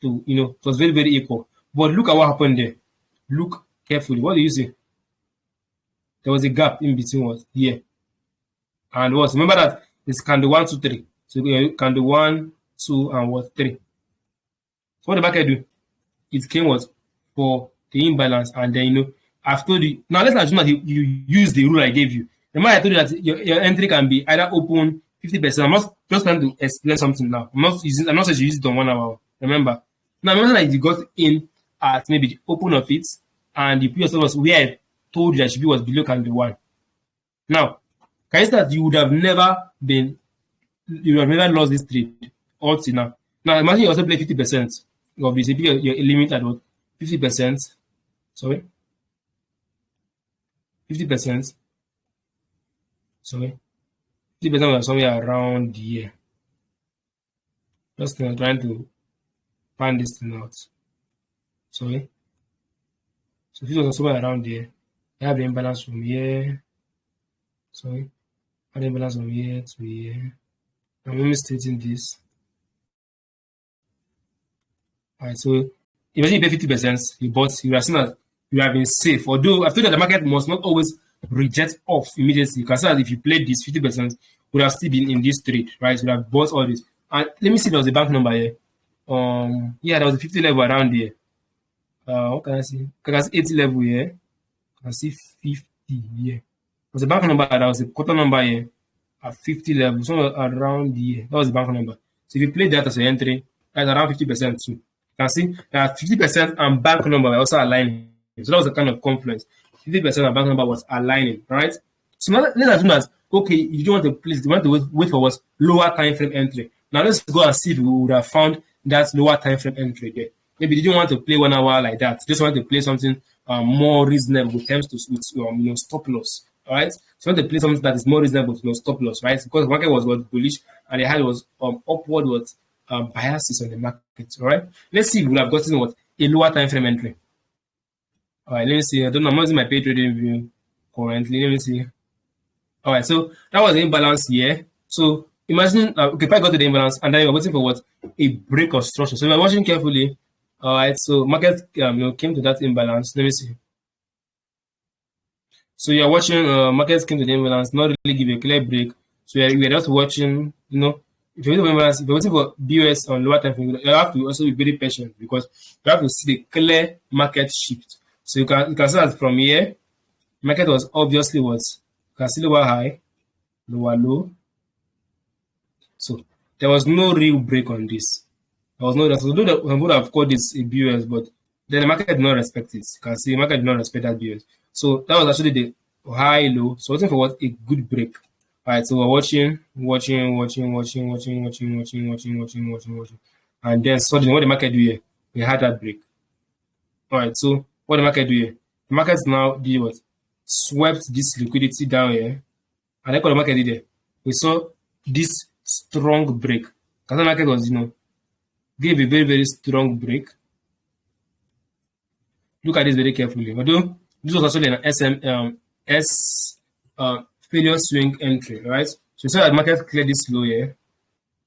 to, it was very, very equal. But look at what happened there. Look carefully. What do you see? There was a gap in between here. And remember that it's candle 1, 2, 3. So candle 1, 2, and 3. So what the market do? It came for the imbalance, and then I've told you. Now let's assume that you use the rule I gave you. Remember I told you that your entry can be either open 50%. I'm not just trying to explain something now. I'm not saying you use it on 1 hour. Remember. Now remember that you got in at maybe the open of it, and you put yourself where I told you that should be was below candle 1. Now, can you say that you would have never lost this trade until now? Now imagine you also play 50% of this. If your limit at 50%. Sorry. 50%. Sorry. 50% was somewhere around here. Just trying to find this thing out. Sorry. So 50 was somewhere around there. I have the imbalance from here. Sorry. I have the imbalance from here to here. I'm only stating this. Alright, so imagine you pay 50%, you are seeing that you have been safe. Although I feel that the market must not always reject off immediately. You can see that if you played this 50%, would have still been in this trade, right? You would have bought all this. And let me see, there was a bank number here. Yeah, there was a 50 level around here. What can I see? I can see 80 level here. I can see 50 here. There was a bank number, there was a quarter number here at 50 level, somewhere around here. That was the bank number. So if you play that as an entry, that's around 50% too. You can see that 50% and bank number were also aligning. So that was a kind of confluence. 50% and bank number was aligning, right? So now let's assume that, okay, you don't want to place, you want to wait for what lower time frame entry. Now let's go and see if we would have found that lower time frame entry there. Maybe you didn't want to play 1 hour like that. You just want to play something more reasonable in terms with stop loss. All right. So you want to play something that is more reasonable with stop loss, right? Because the market was bullish and the high was upward biases on the market. All right. Let's see if we would have gotten a lower time frame entry. All right. Let me see. I don't know. I'm using my pay trading view currently. Let me see. All right. So that was the imbalance here. So imagine if I got to the imbalance and then you're waiting for a break of structure. So if you're watching carefully. All right, so market came to that imbalance. Let me see. So you're watching markets came to the imbalance, not really give a clear break. So we're just watching, if you're waiting for BOS on lower time frame, you have to also be very patient because you have to see the clear market shift. So you can see that from here, market was obviously you can see lower high, lower low. So there was no real break on this. There was no that some would have called this a BOS, but then the market did not respect it. You can see the market did not respect that BOS. So that was actually the high low. So waiting for what a good break. All right, so we're watching. And then suddenly what the market do here? We had that break. All right, so what the market do here? The market now did what? Swept this liquidity down here. And then what the market did there? We saw this strong break. Because the market was, gave a very, very strong break. Look at this very carefully. Although this was actually an failure swing entry, right? So you saw that market cleared this low here.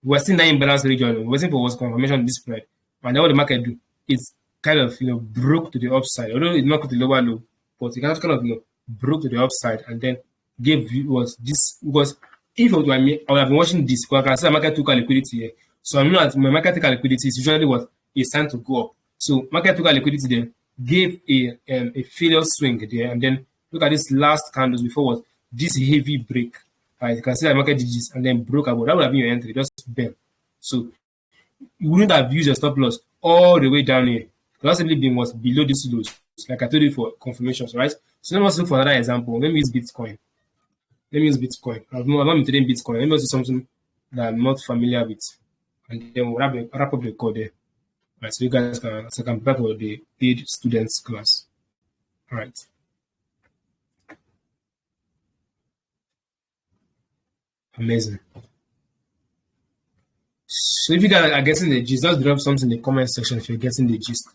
We're still in that imbalance region. We're waiting for what's confirmation of this spread. And then what the market do? It's kind of broke to the upside. Although it's not to the lower low, but it kind of broke to the upside and then gave was this because if it were me, I would have been watching this because I can see the market took a liquidity here. So I know that my market took a liquidity is usually what is time to go up. So market took a liquidity there, gave a failure swing there, and then look at this last candles before was this heavy break. Right, you can see that market did this and then broke about. That would have been your entry, just bam. So you wouldn't have used your stop loss all the way down here. It would have simply been was below this lows, like I told you for confirmations, right? So let's look for another example. Let me use Bitcoin. I've not been trading Bitcoin. Let me use something that I'm not familiar with, and then we'll wrap up the code there. Right, so you guys can prepare for the paid students class. All right. Amazing. So if you guys are getting the gist, just drop something in the comment section if you're getting the gist.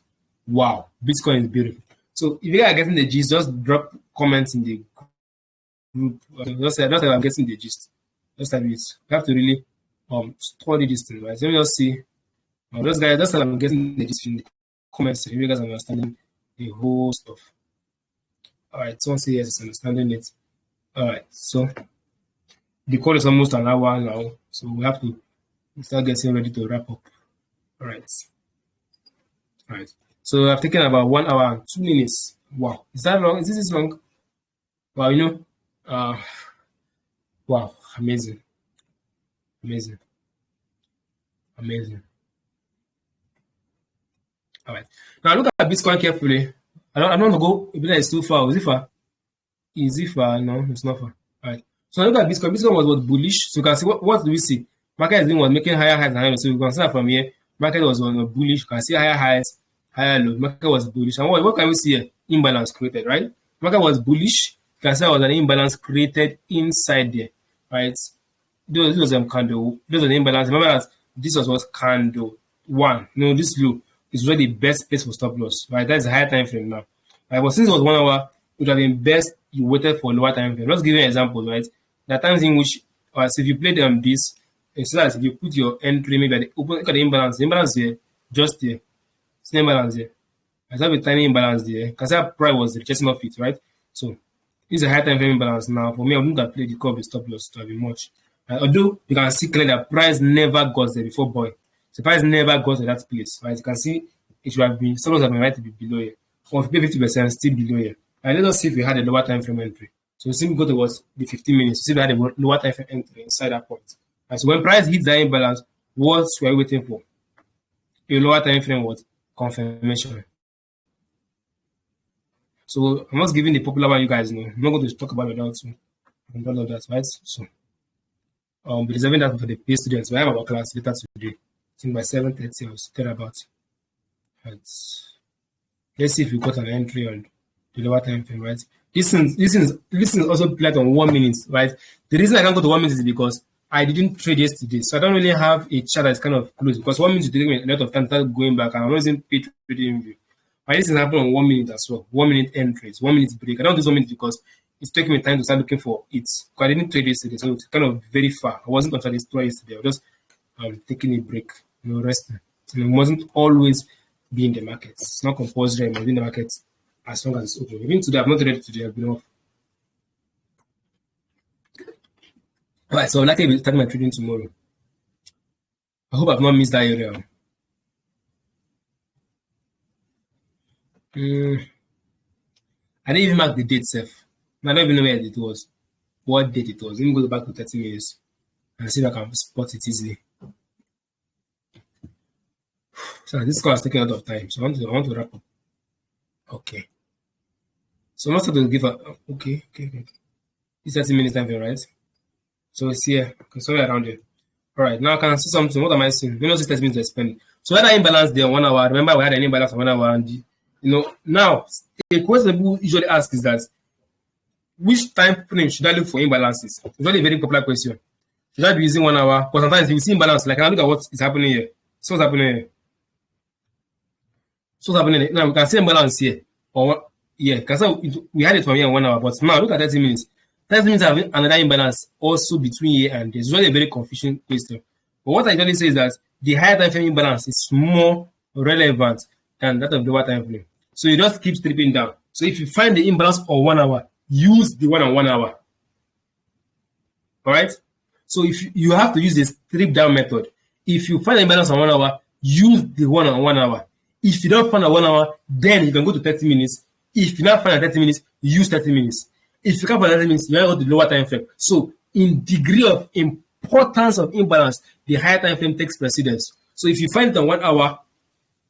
Wow, Bitcoin is beautiful. So if you guys are getting the gist, just drop comments in the group. Just say I'm getting the gist. Just like this. You have to really study this thing, right? So let me just see. Those guys, that's how I'm getting the gist in the comments. If you guys are understanding the whole stuff. All right, someone say yes, is understanding it. All right, so the call is almost an hour now, so we have to start getting ready to wrap up. All right. So I've taken about 1 hour and 2 minutes. Wow, is that long? Is this long? Wow, wow, amazing. All right. Now look at Bitcoin carefully. I don't want to go. If it's too far, is it far? No, it's not far. All right. So look at Bitcoin. Bitcoin was bullish. So you can see what do we see? Market was making higher highs and higher lows. So you can see that from here. Market was bullish. You can see higher highs, higher lows. Market was bullish. And what can we see here? Imbalance created, right? Market was bullish. You can see there was an imbalance created inside there, right? This was a candle. This was an imbalance. Remember that this was candle 1. This low is really the best place for stop loss, right? That's a higher time frame now. Right? But since it was 1 hour, it would have been best you waited for lower time frame. Let's give you an example, right? There are times in which, so if you played this, instead of if you put your entry maybe at the open, look at the imbalance here, just there. It's the imbalance here. I have a tiny imbalance there because that price was rejecting off it, right? So this is a high time frame imbalance now. For me, I wouldn't have played the curve with stop loss to have been much. Although you can see clearly that price never got there before boy. So price never got to that place, right? You can see it should have been stop loss have been right to be below here. Or if you pay 50%, still below here. And let us see if we had a lower time frame entry. So we simply go towards the 15 minutes. See if we had a lower time frame entry inside that point. And so when price hits that imbalance, what we're waiting for? A lower time frame was confirmation. So I'm not giving the popular one you guys know. I'm not going to talk about it without all of that, right? So but reserving that for the paid students. We have our class later today. I think by 7:30 I was there about. Let's see if we got an entry on the lower time frame, right? This is also played on 1 minute, right? The reason I can't go to 1 minute is because I didn't trade yesterday, so I don't really have a chart that's kind of close because 1 minute is taking a lot of time to start going back, and I'm not using paid trading view. But this is happening on 1 minute as well. 1 minute entries, 1 minute break. I don't do 1 minute because it's taking me time to start looking for it. Because I didn't trade yesterday, so it's kind of very far. I wasn't on this store yesterday. I was just taking a break, resting. So it wasn't always be in the market. It's not compulsory. I must be in the market as long as it's open. Even today, I've not traded today. I've been off. All right, so I'm likely to be starting my trading tomorrow. I hope I've not missed that area. I didn't even mark the date self. I don't even know where it was. What date it was. Let me go back to 30 minutes and see if I can spot it easily. So this call has taken a lot of time. So I want to wrap up. Okay. So I'm not going to give a okay. It's 30 minutes time frame, right? So it's here. Okay, somewhere around here. All right, now I can see something. What am I seeing? You know, 30 minutes to spend. So whether imbalance there 1 hour, remember we had an imbalance of 1 hour, and now a question people usually ask is that which time frame should I look for imbalances? It's not a very popular question. Should I be using 1 hour? Because sometimes you see imbalance, like I look at what is happening here. So what's happening here? So what's happening here? Now we can see imbalance here. Or yeah, because we had it from here in 1 hour, but now look at 30 minutes. 30 minutes have another imbalance also between here and there. It's really a very confusing question. But what I usually say is that the higher time frame imbalance is more relevant than that of the lower time frame. So you just keep stripping down. So if you find the imbalance on 1 hour, use the one on 1 hour. All right. So if you have to use the strip down method, if you find the imbalance on 1 hour, use the one on 1 hour. If you don't find a 1 hour, then you can go to 30 minutes. If you don't find a 30 minutes, use 30 minutes. If you can't find 30 minutes, you have to go to the lower time frame. So in degree of importance of imbalance, the higher time frame takes precedence. So if you find it on 1 hour,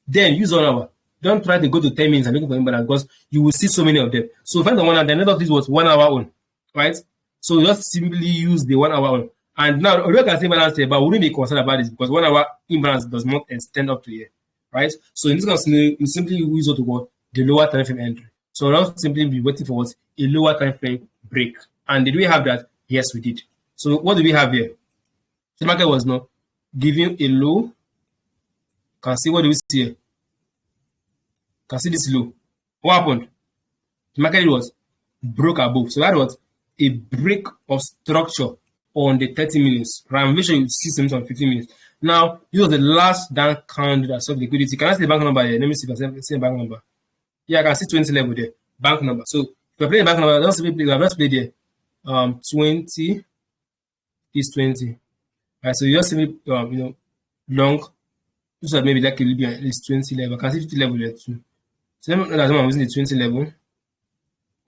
then use 1 hour. Don't try to go to 10 minutes and look for imbalance because you will see so many of them. So find the 1 hour, then let of this was 1 hour on, right? So just simply use the 1 hour on. And now, we can see imbalance here, but we wouldn't be concerned about this because 1 hour imbalance does not extend up to here, right? So in this case, you simply use what the lower time frame entry. So not simply be waiting for what a lower time frame break. And did we have that? Yes, we did. So what do we have here? The market was not giving a low. Can see what do we see here? Can see this low. What happened? The market was broke above. So that was a break of structure on the 30 minutes. Right? I'm sure you see something on 15 minutes. Now, this was the last down count that saw liquidity. Can I see the bank number here? Let me see if I see the bank number. Yeah, I can see 20 level there. Bank number. So if you're playing bank number, let's play there. 20 is 20. Right, so you just see long. This was maybe like a little bit at least 20 level. I can see 50 level there too. So let me know that I'm using the 20 level.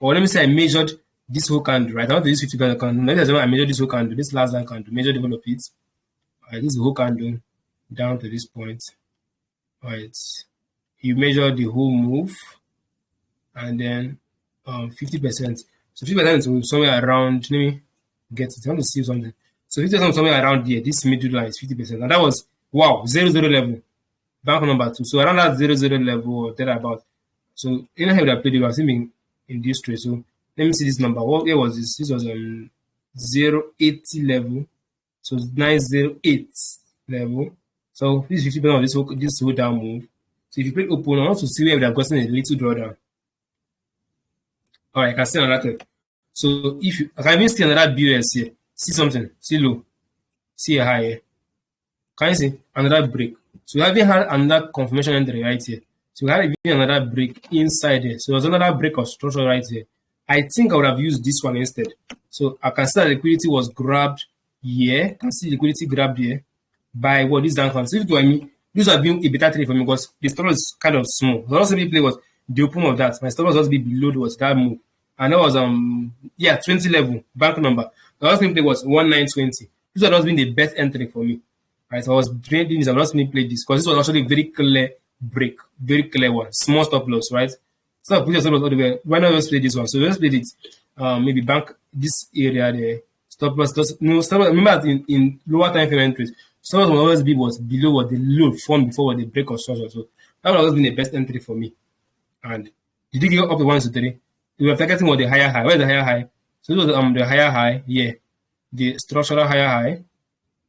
Or let me say I measured this whole candle, right? I want to use 50 candle. Maybe I measured this whole candle, this last line candle, measure the whole of it. All right, this is the whole candle down to this point. All right. You measure the whole move and then 50%. So 50% is somewhere around, let me get it. I want to see something. So 50% is somewhere around here. This middle line is 50%. And that was, wow, 0 level. Bank number 2. So around that 0 level or thereabout. So in here I played it, I've seen in this trade. So let me see this number. What year was this? This was 080 level. So 908 level. So this is 50% of this whole down move. So if you click open, I want to see where we have gotten a little drawdown. All right, I can see another thing. So if you, I can even see another BOS here. See something, see low, see a high here. Can you see another break? So we haven't had another confirmation entry right here. So we had even another break inside here. So there's another break of structure right here. I think I would have used this one instead. So I can see that liquidity was grabbed here. I can see liquidity grabbed here by what this down comes. So if it were me, this would have been a better trade for me because the stop loss is kind of small. The also play was the open of that. My stop loss was be below was that move. And that was 20 level bank number. The also play was 1920. This would have been the best entry for me. Right, so I was trading this, I was not play this because this was actually a very clear break, very clear one, small stop loss, right? So I put your stop loss all the way. Why not just play this one? So let's play it. Maybe bank this area there. Stop loss. Remember that in lower time frame entries, stop loss will always be was below what the low formed before what the break of structure. So that would always been the best entry for me. And did you go up to 1 to 3? We were targeting what the higher high. Where's the higher high? So this was the higher high, yeah. The structural higher high.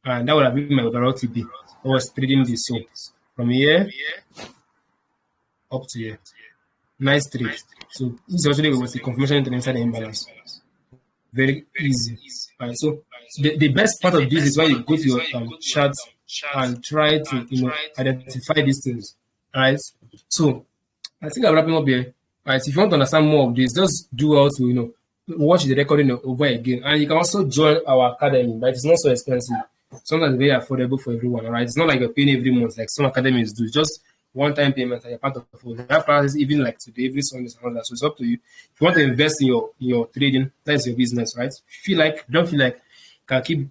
And that would have been my overall TP. I was trading this. So from here up to here. Nice trade. So this actually was the confirmation entry inside the imbalance. Very easy. All right. So the best part of this is when you go to your charts and try to identify these things. All right. So I think I'm wrapping up here. All right. If you want to understand more of this, just do also watch the recording over again. And you can also join our academy, but it's not so expensive. Sometimes very affordable for everyone, all right? It's not like you're paying every month like some academies do. Just one-time payment and you're part of the full. They have classes even like today, every Sunday and all that. So it's up to you. If you want to invest in your trading, that's your business, right? Don't feel like you can keep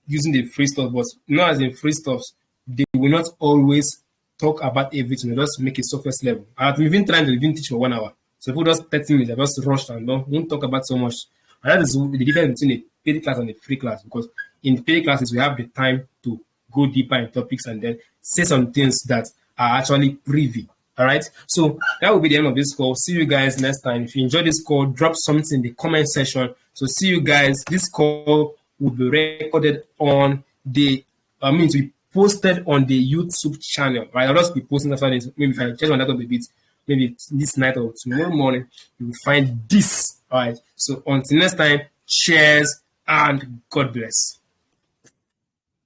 using the free stuff, but not as in free stuffs, they will not always talk about everything. They just make it surface level. I've been trying to even teach for 1 hour. So people just 30 minutes, they just rushed and don't talk about so much. And that is the difference between a paid class and a free class, because in paid classes, we have the time to go deeper in topics and then say some things that are actually privy. All right. So that will be the end of this call. See you guys next time. If you enjoyed this call, drop something in the comment section. So see you guys. This call will be recorded on to be posted on the YouTube channel. Right. I'll just be posting after this. Maybe if I change my laptop a bit, maybe this night or tomorrow morning, you will find this. All right. So until next time, cheers and God bless.